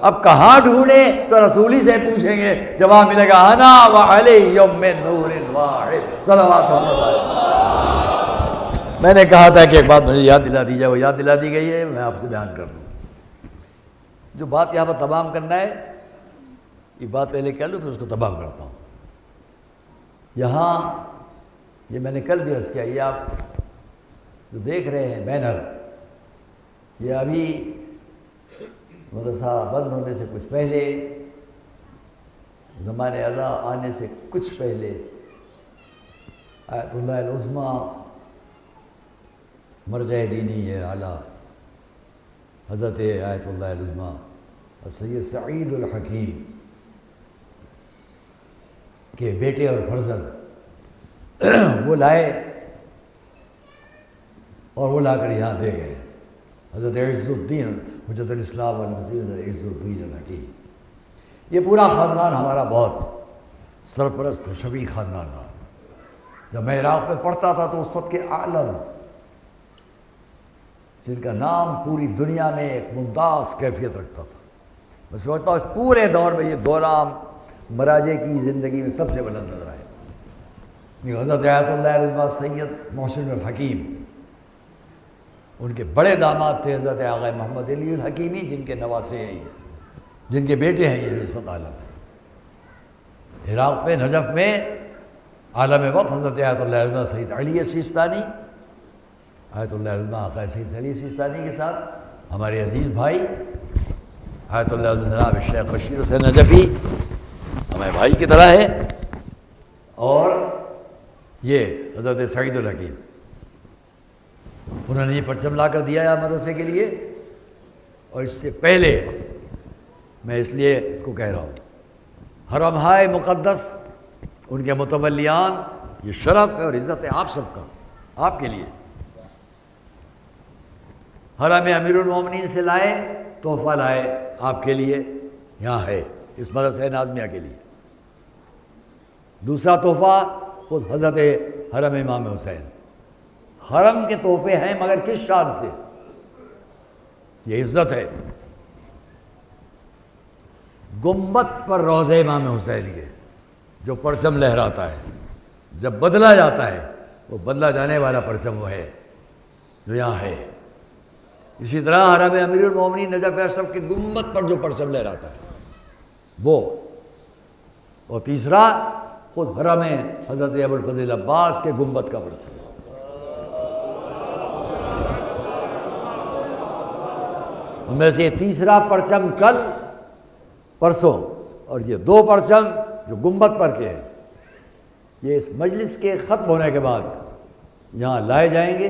اب کہاں ڈھونڈیں؟ تو رسول ہی سے پوچھیں گے، جواب ملے گا انا وعلی من نور واحد صلوات محمد علیہ. میں نے کہا تھا کہ ایک بات مجھے یاد دلا دی جائے، وہ یاد دلا دی گئی ہے، میں آپ سے بیان کر دوں. جو بات یہاں پر تمام کرنا ہے، یہ بات پہلے کہہ لوں پھر اس کو تمام کرتا ہوں. یہاں یہ میں نے کل بھی عرض کیا، یہ آپ جو دیکھ رہے ہیں بینر، یہ ابھی مدرسہ بند ہونے سے کچھ پہلے، زمانے ازاں آنے سے کچھ پہلے، آیت اللہ العظمیٰ مرجع دینی ہے اعلیٰ حضرت آیت اللہ العظمیٰ سید سعید الحکیم کے بیٹے اور فرزند وہ لائے اور وہ لا کر یہاں دے گئے. حضرت عز الدین حجت الاسلام والمسلمین عز الدین الحکیم. یہ پورا خاندان ہمارا بہت سرپرست شفیع خاندان تھا. جب میں عراق میں پڑھتا تھا تو اس وقت کے عالم جن کا نام پوری دنیا میں ایک ممتاز کیفیت رکھتا تھا، میں سمجھتا ہوں اس پورے دور میں یہ دو نام مراجع کی زندگی میں سب سے بلند نظر آئے. حضرت آیت اللہ رضوان سید محسن الحکیم، ان کے بڑے داماد تھے حضرت آغا محمد علی الحکیمی، جن کے نواسے ہیں یہ، جن کے بیٹے ہیں یہ اس وقت عالم ہے۔ عراق میں نجف میں عالم وقت حضرت آیت اللہ رضوان سید علی سیستانی، آیت اللہ رضوان آقا سید علی سیستانی کے ساتھ ہمارے عزیز بھائی آیت اللہ جناب شیخ بشیر حسین نجفی ہمارے بھائی کی طرح ہے، اور یہ حضرت سعید الحکیم، انہوں نے یہ پرچم لا کر دیا ہے مدرسے کے لیے۔ اور اس سے پہلے میں اس لیے اس کو کہہ رہا ہوں، حرمہائے مقدس ان کے متولیان، یہ شرف ہے اور عزت ہے آپ سب کا، آپ کے لیے۔ حرم امیر المومنین سے لائے تحفہ لائے آپ کے لیے، یہاں ہے اس مدرسہ ناظمیہ کے لیے۔ دوسرا تحفہ خود حضرت حرم امام حسین، حرم کے تحفے ہیں مگر کس شان سے، یہ عزت ہے۔ گنبد پر روضہ امام حسین کے جو پرچم لہراتا ہے، جب بدلا جاتا ہے وہ بدلا جانے والا پرچم وہ ہے جو یہاں ہے۔ اسی طرح حرم امیر المومنین نجف اشرف کے گنبد پر جو پرچم لہراتا ہے وہ، اور تیسرا خود حرم حضرت ابوالفضل عباس کے گنبد کا پرچم۔ ان میں سے یہ تیسرا پرچم کل پرسوں، اور یہ دو پرچم جو گنبد پر کے ہیں، یہ اس مجلس کے ختم ہونے کے بعد یہاں لائے جائیں گے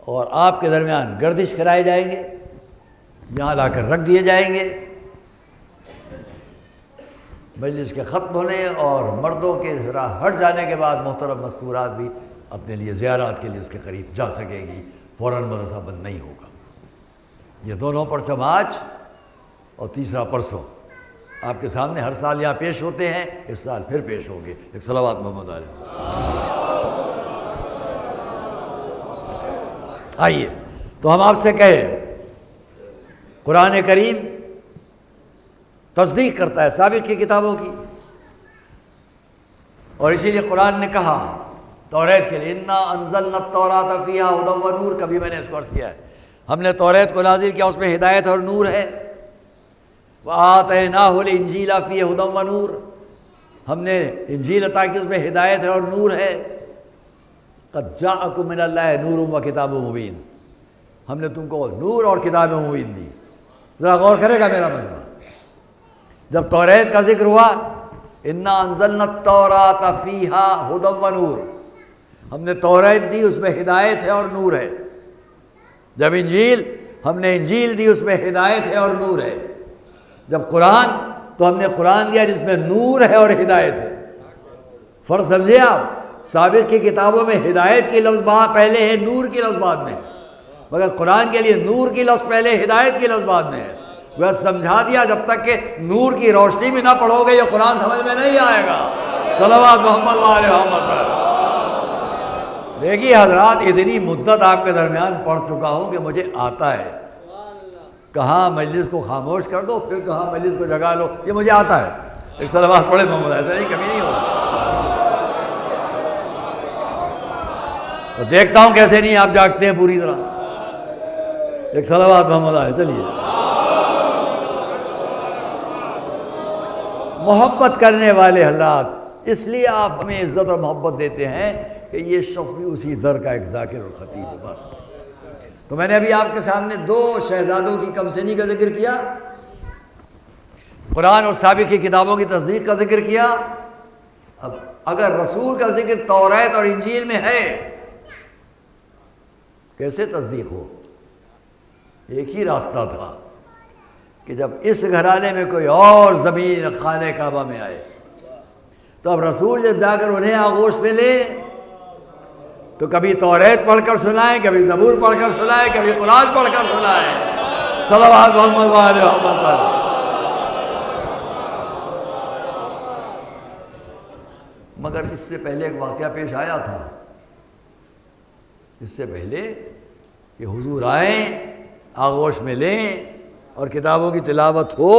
اور آپ کے درمیان گردش کرائے جائیں گے، یہاں لا کر رکھ دیے جائیں گے۔ مجلس کے ختم ہونے اور مردوں کے ذرا ہٹ جانے کے بعد محترم مستورات بھی اپنے لیے زیارات کے لیے اس کے قریب جا سکیں گی، فوراً مدرسہ بند نہیں ہوگا۔ یہ دونوں پرچم آج اور تیسرا پرسوں آپ کے سامنے ہر سال یہاں پیش ہوتے ہیں، اس سال پھر پیش ہوں گے۔ ایک صلوات محمد علیہ۔ آئیے تو ہم آپ سے کہیں، قرآن کریم تصدیق کرتا ہے سابق کی کتابوں کی، اور اسی لیے قرآن نے کہا توریت کے لیے انا انزلنا التوراۃ فیہا ھدی و نور، کبھی میں نے اس کو عرض کیا ہے، ہم نے توریت کو نازل کیا، اس میں ہدایت اور نور ہے۔ وآتیناہ الانجیل فیہ ھدی و نور، ہم نے انجیل عطا کی، اس میں ہدایت ہے اور نور ہے۔ قد جاءکم من اللہ نور و کتاب مبین، ہم نے تم کو نور اور کتاب مبین دی۔ ذرا غور کرے گا میرا مجمع، جب توریت کا ذکر ہوا انا انزلنا التوراۃ فیہا ھدی و نور، ہم نے توریت دی، اس میں ہدایت ہے اور نور ہے۔ جب انجیل، ہم نے انجیل دی، اس میں ہدایت ہے اور نور ہے۔ جب قرآن، تو ہم نے قرآن دیا جس میں نور ہے اور ہدایت ہے۔ فرق سمجھے آپ، سابق کی کتابوں میں ہدایت کی لفظ بعد پہلے ہے، نور کی لفظ بعد میں ہے، مگر قرآن کے لیے نور کی لفظ پہلے، ہدایت کی لفظ بعد میں ہے۔ وہ سمجھا دیا جب تک کہ نور کی روشنی میں نہ پڑھو گے یہ قرآن سمجھ میں نہیں آئے گا۔ صلوات محمد و آل محمد پر۔ دیکھیے حضرات، اتنی مدت آپ کے درمیان پڑھ چکا ہوں کہ مجھے آتا ہے، کہاں مجلس کو خاموش کر دو، پھر کہاں مجلس کو جگا لو، یہ مجھے آتا ہے۔ ایک صلوات پڑھے محمد، ایسا نہیں، کبھی نہیں ہوگا۔ تو دیکھتا ہوں کیسے نہیں آپ جاگتے ہیں پوری طرح۔ ایک صلوات محمد آئے، چلیے۔ محبت کرنے والے حضرات، اس لیے آپ ہمیں عزت اور محبت دیتے ہیں کہ یہ شخص بھی اسی در کا ایک ذاکر اور خطیب ہے، بس۔ تو میں نے ابھی آپ کے سامنے دو شہزادوں کی کم سنی کا ذکر کیا، قرآن اور سابق کی کتابوں کی تصدیق کا ذکر کیا۔ اب اگر رسول کا ذکر توریت اور انجیل میں ہے، کیسے تصدیق ہو؟ ایک ہی راستہ تھا کہ جب اس گھرانے میں کوئی اور زمین خانہ کعبہ میں آئے تو اب رسول جب جا کر انہیں آغوش میں لے تو کبھی توریت پڑھ کر سنائیں، کبھی زبور پڑھ کر سنائیں، کبھی قرآن پڑھ کر سنائیں۔ صلوات محمد و آل محمد پر۔ مگر اس سے پہلے ایک واقعہ پیش آیا تھا، اس سے پہلے کہ حضور آئیں، آغوش میں لیں اور کتابوں کی تلاوت ہو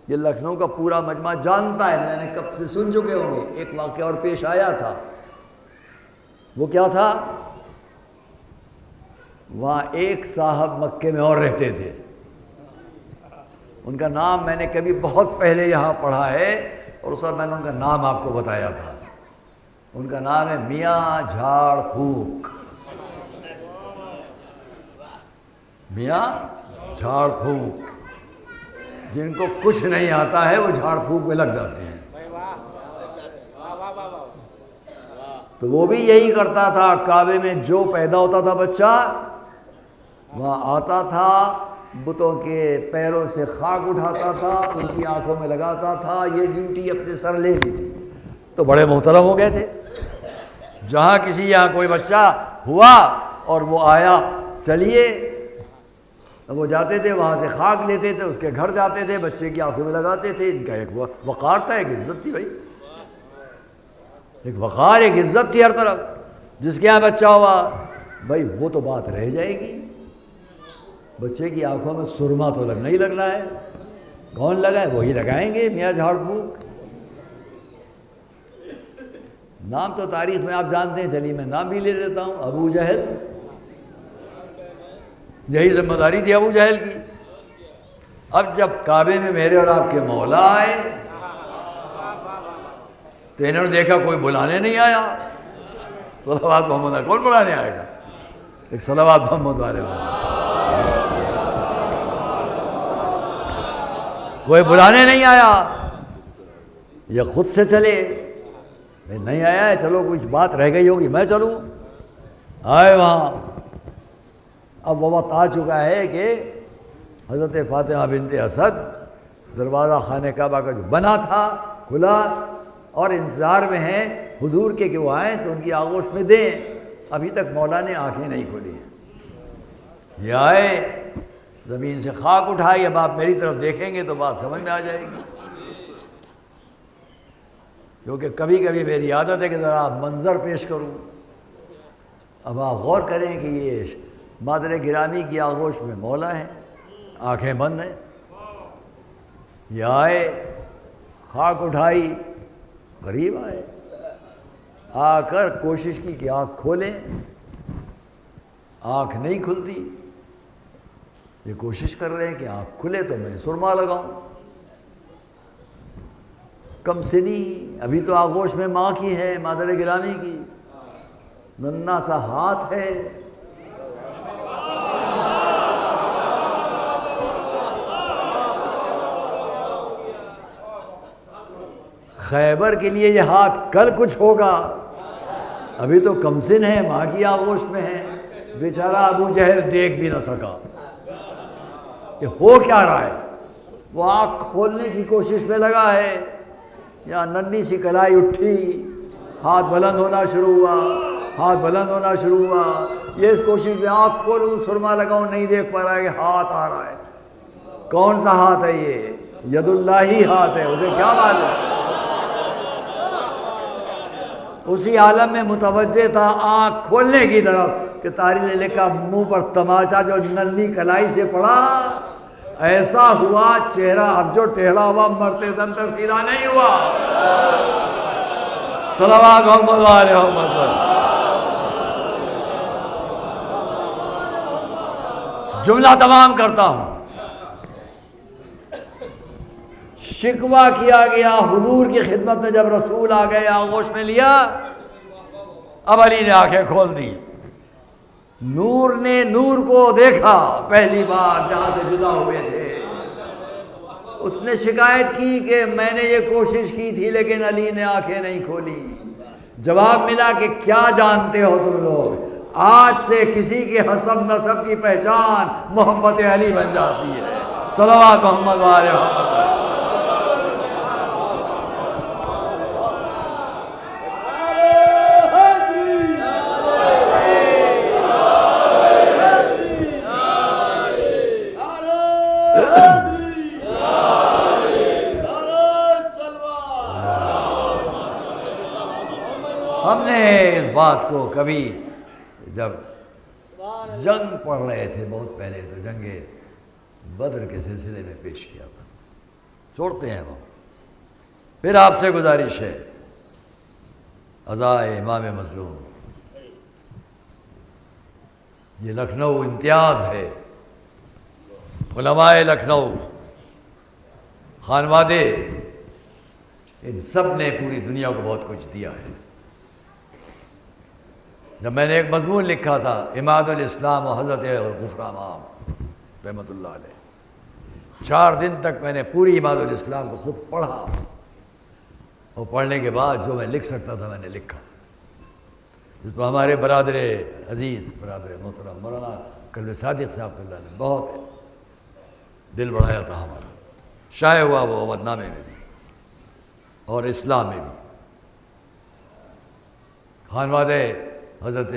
یہ لکھنؤ کا پورا مجمع جانتا ہے، یعنی کب سے سن چکے ہوں گے۔ ایک واقعہ اور پیش آیا تھا، وہ کیا تھا؟ وہاں ایک صاحب مکے میں اور رہتے تھے، ان کا نام میں نے کبھی بہت پہلے یہاں پڑھا ہے، اور اس وقت میں نے ان کا نام آپ کو بتایا تھا۔ ان کا نام ہے میاں جھاڑ پھونک۔ میاں جھاڑ پھونک، جن کو کچھ نہیں آتا ہے وہ جھاڑ پھونک میں لگ جاتے ہیں۔ تو وہ بھی یہی کرتا تھا، کعبے میں جو پیدا ہوتا تھا بچہ، وہاں آتا تھا، بتوں کے پیروں سے خاک اٹھاتا تھا، ان کی آنکھوں میں لگاتا تھا، یہ ڈیوٹی اپنے سر لے لی تھی۔ تو بڑے محترم ہو گئے تھے۔ جہاں کسی یہاں کوئی بچہ ہوا اور وہ آیا، چلیے، وہ جاتے تھے، وہاں سے خاک لیتے تھے، اس کے گھر جاتے تھے، بچے کی آنکھوں میں لگاتے تھے۔ ان کا ایک وقار تھا، ایک عزت تھی بھائی، ایک وقار، ایک عزت تھی ہر طرف۔ جس کے یہاں بچہ ہوا بھائی، وہ تو بات رہ جائے گی۔ بچے کی آنکھوں میں سرما تو نہیں لگنا ہے، کون لگائے؟ وہی لگائیں گے، میاں جھاڑ پھونک۔ نام تو تاریخ میں آپ جانتے ہیں، چلیے میں نام بھی لے دیتا ہوں، ابو جہل۔ یہی ذمہ داری تھی ابو جہل کی۔ اب جب کعبے میں میرے اور آپ کے مولا آئے تو انہوں نے دیکھا کوئی بلانے نہیں آیا۔ صلوات محمد، کون بلانے آئے گا؟ ایک صلوات محمد والے کوئی بلانے نہیں آیا، یہ خود سے چلے، نہیں آیا ہے، چلو کچھ بات رہ گئی ہوگی، میں چلوں۔ آئے وہاں، اب وہ وقت آ چکا ہے کہ حضرت فاطمہ بنت اسد دروازہ خانہ کعبہ کا جو بنا تھا کھلا، اور انتظار میں ہیں حضور کے کہ وہ آئیں تو ان کی آغوش میں دیں۔ ابھی تک مولا نے آنکھیں نہیں کھولی ہیں۔ یہ آئے، زمین سے خاک اٹھائی، اب آپ میری طرف دیکھیں گے تو بات سمجھ میں آ جائے گی، کیونکہ کبھی کبھی میری عادت ہے کہ ذرا منظر پیش کروں۔ اب آپ غور کریں کہ یہ مادر گرامی کی آغوش میں مولا ہے، آنکھیں بند ہیں۔ یہ آئے، خاک اٹھائی، قریب آئے، آ کر کوشش کی کہ آنکھ کھولیں، آنکھ نہیں کھلتی۔ یہ کوشش کر رہے ہیں کہ آنکھ کھلے تو میں سرما لگاؤں۔ کم سنی، ابھی تو آغوش میں ماں کی ہے، مادر گرامی کی، ننھا سا ہاتھ ہے۔ خیبر کے لیے یہ ہاتھ کل کچھ ہوگا، ابھی تو کمسن ہے، ماں کی آغوش میں ہے۔ بیچارہ ابو جہل دیکھ بھی نہ سکا کہ ہو کیا رہا ہے۔ وہ آنکھ کھولنے کی کوشش میں لگا ہے، یا ننھی سی کلائی اٹھی، ہاتھ بلند ہونا شروع ہوا، ہاتھ بلند ہونا شروع ہوا۔ یہ اس کوشش میں آنکھ کھولوں، سرما لگاؤں، نہیں دیکھ پا رہا ہے کہ ہاتھ آ رہا ہے۔ کون سا ہاتھ ہے یہ؟ ید اللہ ہی ہاتھ ہے، اسے کیا معلوم؟ اسی عالم میں متوجہ تھا آنکھ کھولنے کی طرف کہ تاریخ نے لکھا منہ پر تماچا جو ننھی کلائی سے پڑا، ایسا ہوا چہرہ اب جو ٹیڑھا ہوا مرتے دم تک سیدھا نہیں ہوا۔ صلوات محمد علیہ محمد۔ جملہ تمام کرتا ہوں، شکوہ کیا گیا حضور کی خدمت میں، جب رسول آ گئے آغوش میں لیا، اب علی نے آنکھیں کھول دی۔ نور نے نور کو دیکھا پہلی بار جہاں سے جدا ہوئے تھے۔ اس نے شکایت کی کہ میں نے یہ کوشش کی تھی لیکن علی نے آنکھیں نہیں کھولی۔ جواب ملا کہ کیا جانتے ہو تم لوگ، آج سے کسی کے حسب نسب کی پہچان محبت علی بن جاتی ہے۔ صلوات محمد علیہ محمد۔ ہم نے اس بات کو کبھی جب جنگ پڑھ رہے تھے بہت پہلے، تو جنگ بدر کے سلسلے میں پیش کیا تھا۔ چھوڑتے ہیں وہ. پھر آپ سے گزارش ہے، عزائے امام مظلوم، یہ لکھنؤ امتیاز ہے. علماء لکھنؤ، خانوادے، ان سب نے پوری دنیا کو بہت کچھ دیا ہے. جب میں نے ایک مضمون لکھا تھا عماد الاسلام و حضرت غفران امام رحمۃ اللہ علیہ، 4 دن تک میں نے پوری عماد الاسلام کو خود پڑھا، اور پڑھنے کے بعد جو میں لکھ سکتا تھا میں نے لکھا، جس پر ہمارے برادر عزیز، برادر محترم مولانا کلب صادق صاحب اللہ نے بہت دل بڑھایا تھا ہمارا. شائع ہوا وہ اودھ نامے میں بھی اور اسلام میں بھی. خانوادے حضرت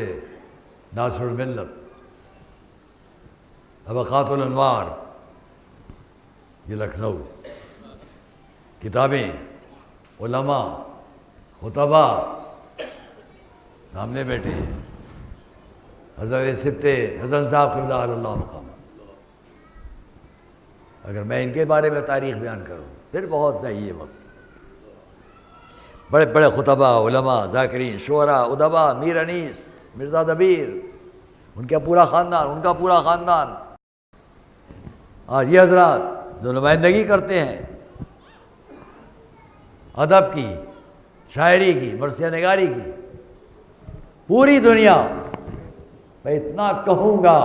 ناصر الملت، طبقات الانوار، یہ لکھنؤ، کتابیں، علماء، خطبہ سامنے بیٹھے ہیں. حضرت سبت حسن صاحب قبلہ اللہ مقام، اگر میں ان کے بارے میں تاریخ بیان کروں پھر بہت صحیح ہے وقت. بڑے بڑے خطبہ، علماء، ذاکرین، شعراء، ادبا، میر انیس، مرزا دبیر، ان کا پورا خاندان. آج یہ حضرات جو نمائندگی کرتے ہیں ادب کی، شاعری کی، مرثیہ نگاری کی، پوری دنیا، میں اتنا کہوں گا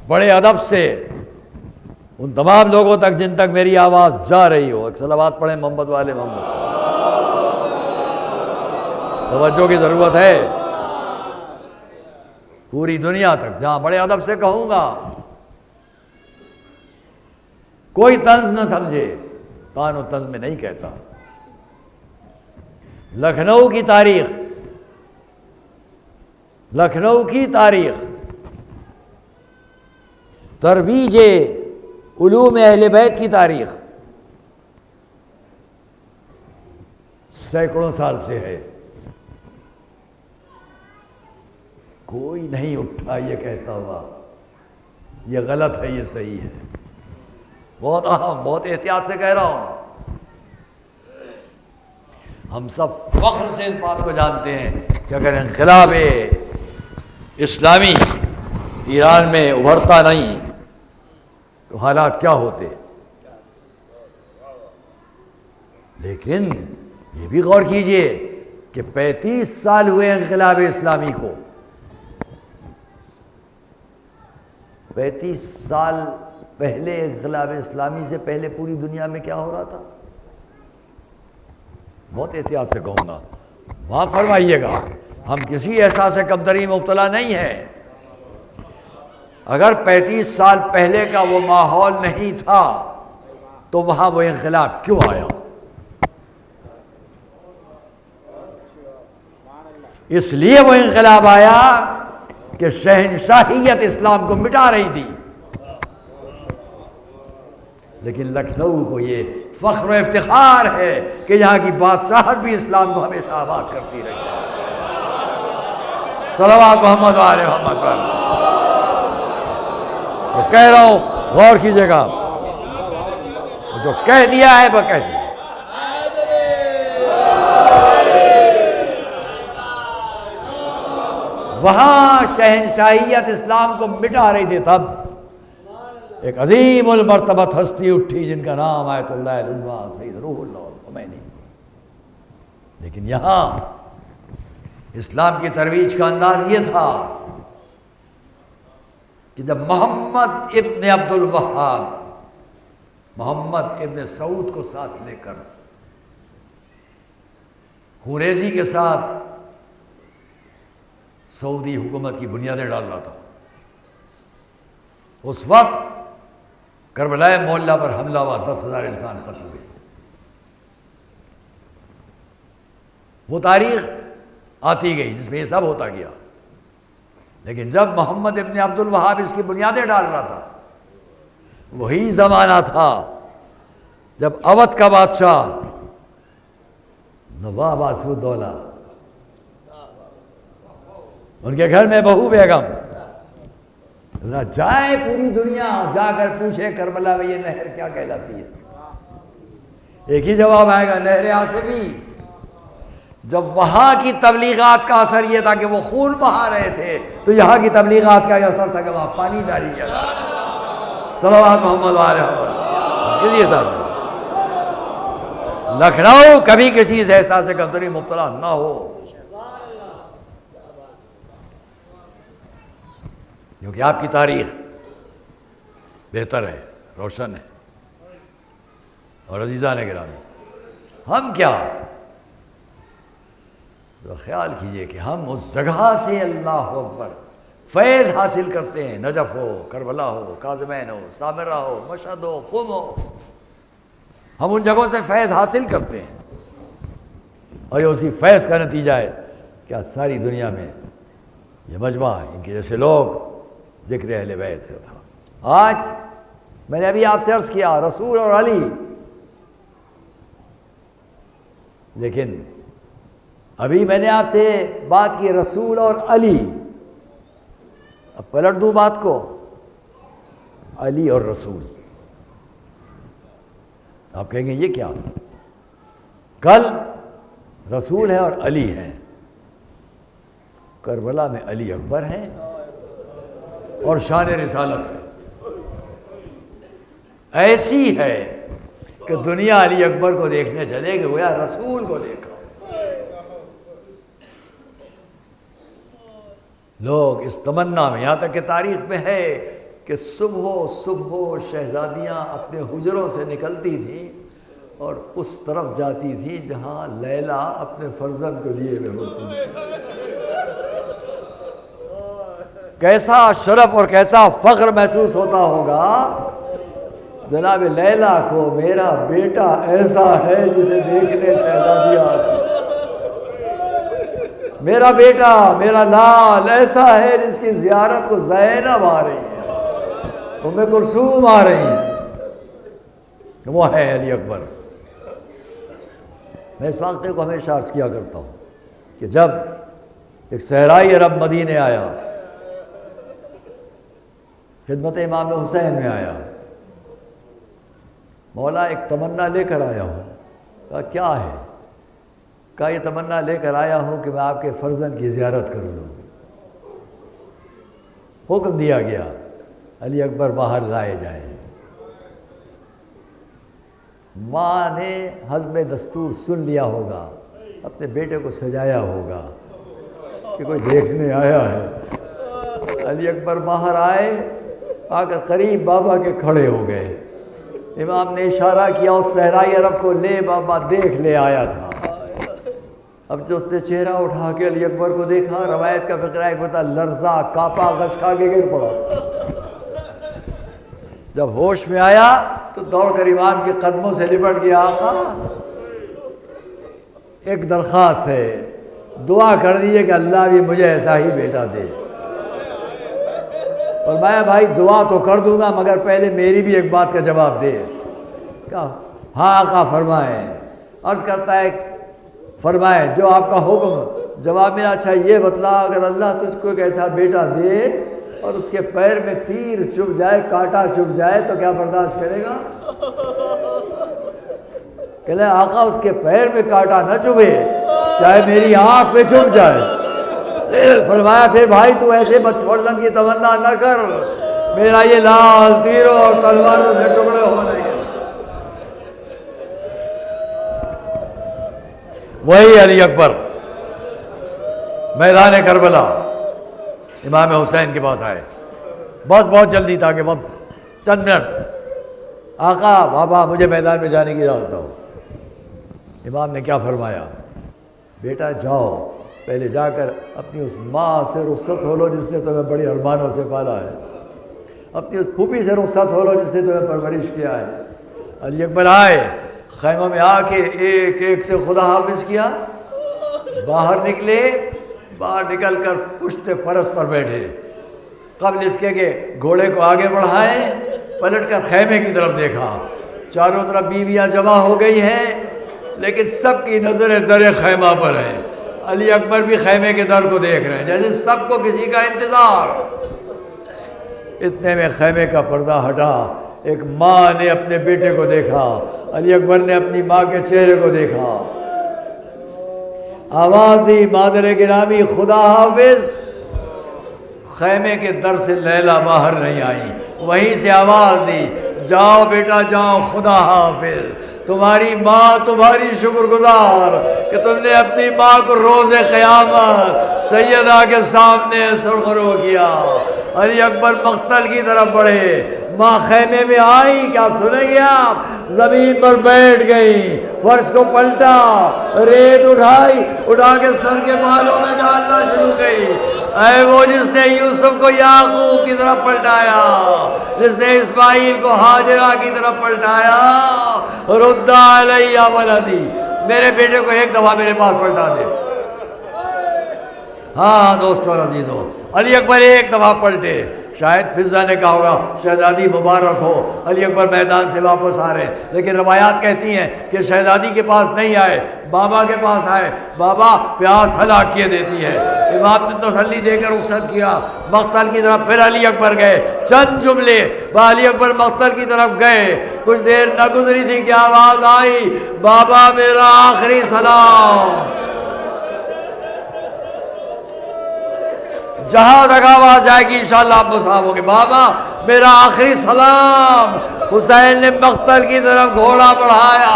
بڑے ادب سے ان تمام لوگوں تک جن تک میری آواز جا رہی ہو، ایک صلوات پڑھیں محمد والے محمد. توجہ کی ضرورت ہے. پوری دنیا تک، جہاں بڑے ادب سے کہوں گا، کوئی طنز نہ سمجھے، طعن و طنز میں نہیں کہتا. لکھنؤ کی تاریخ، ترویج علوم اہل بیت کی تاریخ سینکڑوں سال سے ہے. کوئی نہیں اٹھا یہ کہتا ہوا یہ غلط ہے، یہ صحیح ہے. بہت اہم، بہت احتیاط سے کہہ رہا ہوں. ہم سب فخر سے اس بات کو جانتے ہیں کہ اگر انقلاب اسلامی ایران میں ابھرتا نہیں تو حالات کیا ہوتے. لیکن یہ بھی غور کیجئے کہ 35 سال ہوئے انقلاب اسلامی کو. 35 سال پہلے انقلاب اسلامی سے پہلے پوری دنیا میں کیا ہو رہا تھا؟ بہت احتیاط سے کہوں گا، وہاں فرمائیے گا. ہم کسی احساس کمتری میں مبتلا نہیں ہیں. اگر 35 سال پہلے کا وہ ماحول نہیں تھا تو وہاں وہ انقلاب کیوں آیا؟ اس لیے وہ انقلاب آیا کہ شہنشاہیت اسلام کو مٹا رہی تھی. لیکن لکھنؤ کو یہ فخر و افتخار ہے کہ یہاں کی بادشاہت بھی اسلام کو ہمیشہ آباد کرتی رہی. صلوات محمد و آل محمد پر. وہ کہہ رہا ہوں، غور کیجئے گا، جو کہہ دیا ہے وہ کہہ دیا. وہاں شہنشاہیت اسلام کو مٹا رہی تھی. تب ایک عظیم المرتبت ہستی اٹھی جن کا نام آیت اللہ العظمیٰ سید روح اللہ الخمینی. لیکن یہاں اسلام کی ترویج کا انداز یہ تھا کہ جب محمد ابن عبد الوہاب، محمد ابن سعود کو ساتھ لے کر خوریزی کے ساتھ سعودی حکومت کی بنیادیں ڈال رہا تھا، اس وقت کربلا معلیٰ پر حملہ ہوا، 10,000 انسان قتل ہوئے. وہ تاریخ آتی گئی جس میں یہ سب ہوتا گیا. لیکن جب محمد ابن عبد الوہاب اس کی بنیادیں ڈال رہا تھا، وہی زمانہ تھا جب اودھ کا بادشاہ نواب آصفالدولہ، ان کے گھر میں بہو بیگم، جائے پوری دنیا جا کر پوچھے کربلا میں یہ نہر کیا کہلاتی ہے. ایک ہی جواب آئے گا، نہر آصفی۔ جب وہاں کی تبلیغات کا اثر یہ تھا کہ وہ خون بہا رہے تھے، تو یہاں کی تبلیغات کا یہ اثر تھا کہ وہاں پانی جاری کیا تھا۔ صلوات محمد علیہ کسی حساب لکھنؤ کبھی کسی اس احساس کمتری مبتلا نہ ہو، کیونکہ آپ کی تاریخ بہتر ہے، روشن ہے۔ اور عزیزان گرامی، ہم کیا تو خیال کیجئے کہ ہم اس جگہ سے اللہ اکبر فیض حاصل کرتے ہیں، نجف ہو، کربلا ہو، کاظمین ہو، سامرہ ہو، مشہد ہو، قم ہو، ہم ان جگہوں سے فیض حاصل کرتے ہیں، اور یہ اسی فیض کا نتیجہ ہے کیا ساری دنیا میں یہ مجمع ان کے جیسے لوگ ذکر اہل بیت تھا۔ آج میں نے ابھی آپ سے عرض کیا رسول اور علی، لیکن ابھی میں نے آپ سے بات کی رسول اور علی، اب پلٹ دوں بات کو، علی اور رسول۔ آپ کہیں گے یہ کیا؟ کل رسول ہے اور علی ہیں، کربلا میں علی اکبر ہیں اور شان رسالت ہے ایسی ہے کہ دنیا علی اکبر کو دیکھنے چلے گی گویا رسول کو دیکھا۔ لوگ اس تمنا میں، یہاں تک کہ تاریخ میں ہے کہ صبح شہزادیاں اپنے حجروں سے نکلتی تھیں اور اس طرف جاتی تھی جہاں لیلا اپنے فرزند کو لیے ہوئے ہوتی تھی۔ کیسا شرف اور کیسا فخر محسوس ہوتا ہوگا جناب لیلا کو، میرا بیٹا ایسا ہے جسے دیکھنے شہزادیاں آتی، میرا بیٹا، میرا لال ایسا ہے جس کی زیارت کو زینب آ رہی ہے، ام کلثوم آ رہی ہیں، وہ ہے علی اکبر۔ میں اس واقعے کو ہمیشہ عرض کیا کرتا ہوں کہ جب ایک صحرائی عرب مدینے آیا، خدمت امام حسین میں آیا، مولا ایک تمنا لے کر آیا ہوں۔ کہا کیا ہے؟ کہا یہ تمنا لے کر آیا ہوں کہ میں آپ کے فرزند کی زیارت کر لوں۔ حکم دیا گیا علی اکبر باہر لائے جائیں۔ ماں نے حزم دستور سن لیا ہوگا، اپنے بیٹے کو سجایا ہوگا کہ کوئی دیکھنے آیا ہے۔ علی اکبر باہر آئے، آ کر قریب بابا کے کھڑے ہو گئے۔ امام نے اشارہ کیا اس صحرائی عرب کو، لے بابا دیکھ، لے آیا تھا۔ اب جو اس نے چہرہ اٹھا کے علی اکبر کو دیکھا، روایت کا فقرہ ایک ہوتا، لرزا، کاپا، غش کھا کے گر پڑا۔ جب ہوش میں آیا تو دوڑ کر امام کے قدموں سے لپٹ گیا، آقا ایک درخواست ہے، دعا کر دیجئے کہ اللہ بھی مجھے ایسا ہی بیٹا دے۔ اور میں بھائی دعا تو کر دوں گا مگر پہلے میری بھی ایک بات کا جواب دے۔ کہا ہاں آقا فرمائیں۔ عرض کرتا ہے فرمائیں جو آپ کا حکم۔ جواب میں اچھا یہ بتلا، اگر اللہ تجھ کو ایک ایسا بیٹا دے اور اس کے پیر میں تیر چبھ جائے، کانٹا چبھ جائے تو کیا برداشت کرے گا؟ کہ لیں آقا اس کے پیر میں کانٹا نہ چبھے، چاہے میری آنکھ میں چبھ جائے۔ فرمایا پھر بھائی تو ایسے بدفرزند کی تمنا نہ کر، میرا یہ لال تیروں اور تلواروں سے ٹکڑے ہونے کے۔ وہی علی اکبر میدان کربلا امام حسین کے پاس آئے، بس بہت جلدی تھا کہ وقت چند منٹ۔ آقا بابا مجھے میدان میں جانے کی اجازت دو۔ امام نے کیا فرمایا؟ بیٹا جاؤ، پہلے جا کر اپنی اس ماں سے رخصت ہو لو جس نے تمہیں بڑی ارمانوں سے پالا ہے، اپنی اس پھوپھی سے رخصت ہو لو جس نے تمہیں پرورش کیا ہے۔ علی اکبر آئے، خیموں میں آ کے ایک ایک سے خدا حافظ کیا، باہر نکلے، باہر نکل کر پشت فرس پر بیٹھے، قبل اس کے کہ گھوڑے کو آگے بڑھائیں، پلٹ کر خیمے کی طرف دیکھا، چاروں طرف بیویاں جمع ہو گئی ہیں لیکن سب کی نظریں در خیمہ پر ہیں۔ علی اکبر بھی خیمے کے در کو دیکھ رہے ہیں جیسے سب کو کسی کا انتظار۔ اتنے میں خیمے کا پردہ ہٹا، ایک ماں نے اپنے بیٹے کو دیکھا علی اکبر نے اپنی ماں کے چہرے کو دیکھا، آواز دی، مادر گرامی خدا حافظ۔ خیمے کے در سے لیلا باہر نہیں آئی، وہیں سے آواز دی، جاؤ بیٹا جاؤ، خدا حافظ۔ تمہاری ماں تمہاری شکر گزار کہ تم نے اپنی ماں کو روز قیامت سیدہ کے سامنے سرخرو کیا۔ علی اکبر مقتل کی طرف بڑھے، ماں خیمے میں آئی، کیا سنیں گے آپ؟ زمین پر بیٹھ گئی، فرش کو پلٹا، ریت اٹھائی، اٹھا کے سر کے بالوں میں ڈالنا شروع کی۔ اے وہ جس نے یوسف کو یعقوب کی طرف پلٹایا، جس نے اسماعیل کو ہاجرہ کی طرف پلٹایا، رد علیہ ولدی، میرے بیٹے کو ایک دفعہ میرے پاس پلٹا دے۔ ہاں دوستو عزیزو، علی اکبر ایک دفعہ پلٹے۔ شاید فضہ نے کہا ہوگا شہزادی مبارک ہو، علی اکبر میدان سے واپس آ رہے ہیں، لیکن روایات کہتی ہیں کہ شہزادی کے پاس نہیں آئے، بابا کے پاس آئے۔ بابا پیاس ہلاک کیے دیتی ہے۔ امام نے تسلی دے کر رخصت کیا، مقتل کی طرف پھر علی اکبر گئے۔ چند جملے علی اکبر مقتل کی طرف گئے، کچھ دیر نہ گزری تھی کہ آواز آئی، بابا میرا آخری سلام۔ جہاں تک آواز جائے گی انشاءاللہ آپ مصاب ہوگے، بابا میرا آخری سلام۔ حسین نے مقتل کی طرف گھوڑا بڑھایا،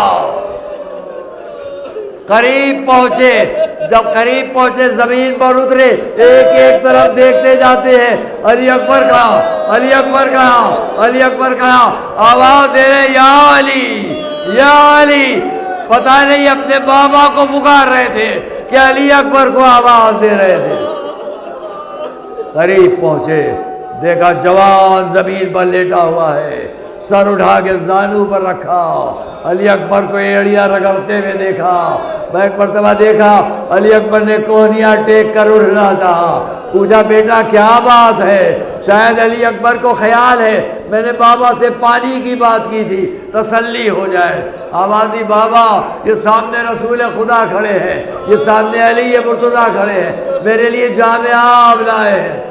قریب پہنچے۔ جب قریب پہنچے زمین پر اترے، ایک ایک طرف دیکھتے جاتے ہیں، علی اکبر کہاں، علی اکبر کہاں، علی اکبر کہاں؟ آواز دے رہے یا علی یا علی۔ پتہ نہیں اپنے بابا کو پکار رہے تھے کہ علی اکبر کو آواز دے رہے تھے۔ قریب پہنچے، دیکھا جوان زمین پر لیٹا ہوا ہے، سر اٹھا کے زانو پر رکھا۔ علی اکبر کو ایڑیاں رگڑتے ہوئے دیکھا۔ ایک مرتبہ دیکھا علی اکبر نے کوہنیاں ٹیک کر اٹھنا چاہا، پوچھا بیٹا کیا بات ہے؟ شاید علی اکبر کو خیال ہے میں نے بابا سے پانی کی بات کی تھی، تسلی ہو جائے۔ آواز دی، بابا یہ سامنے رسول خدا کھڑے ہیں، یہ سامنے علی مرتضیٰ کھڑے ہیں، میرے لیے جام آب لائے ہیں۔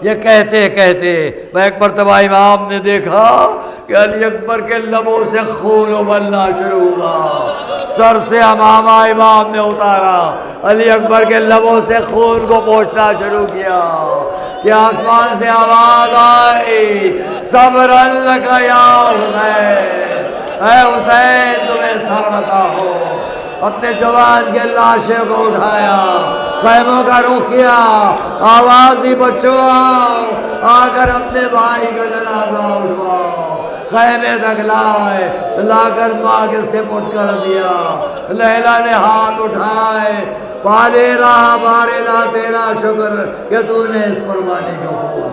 یہ کہتے کہتے ایک مرتبہ امام نے دیکھا کہ علی اکبر کے لبوں سے خون ابلنا شروع ہوا۔ سر سے امامہ امام نے اتارا، علی اکبر کے لبوں سے خون کو پوچھنا شروع کیا کہ آسمان سے آواز آئی، صبر لک یا حسین، اے حسین تمہیں صبر عطا ہو۔ اپنے جوان کے لاشے کو اٹھایا، خیموں کا رخ کیا، آواز دی بچوں آؤ، آ کر اپنے بھائی کا جنازہ اٹھواؤ۔ خیمے تک لائے، لا کر ماں کے سپرد کر دیا۔ لیلا نے ہاتھ اٹھائے، پالے رہا بارے لا تیرا شکر کہ تو نے اس قربانی کو قبول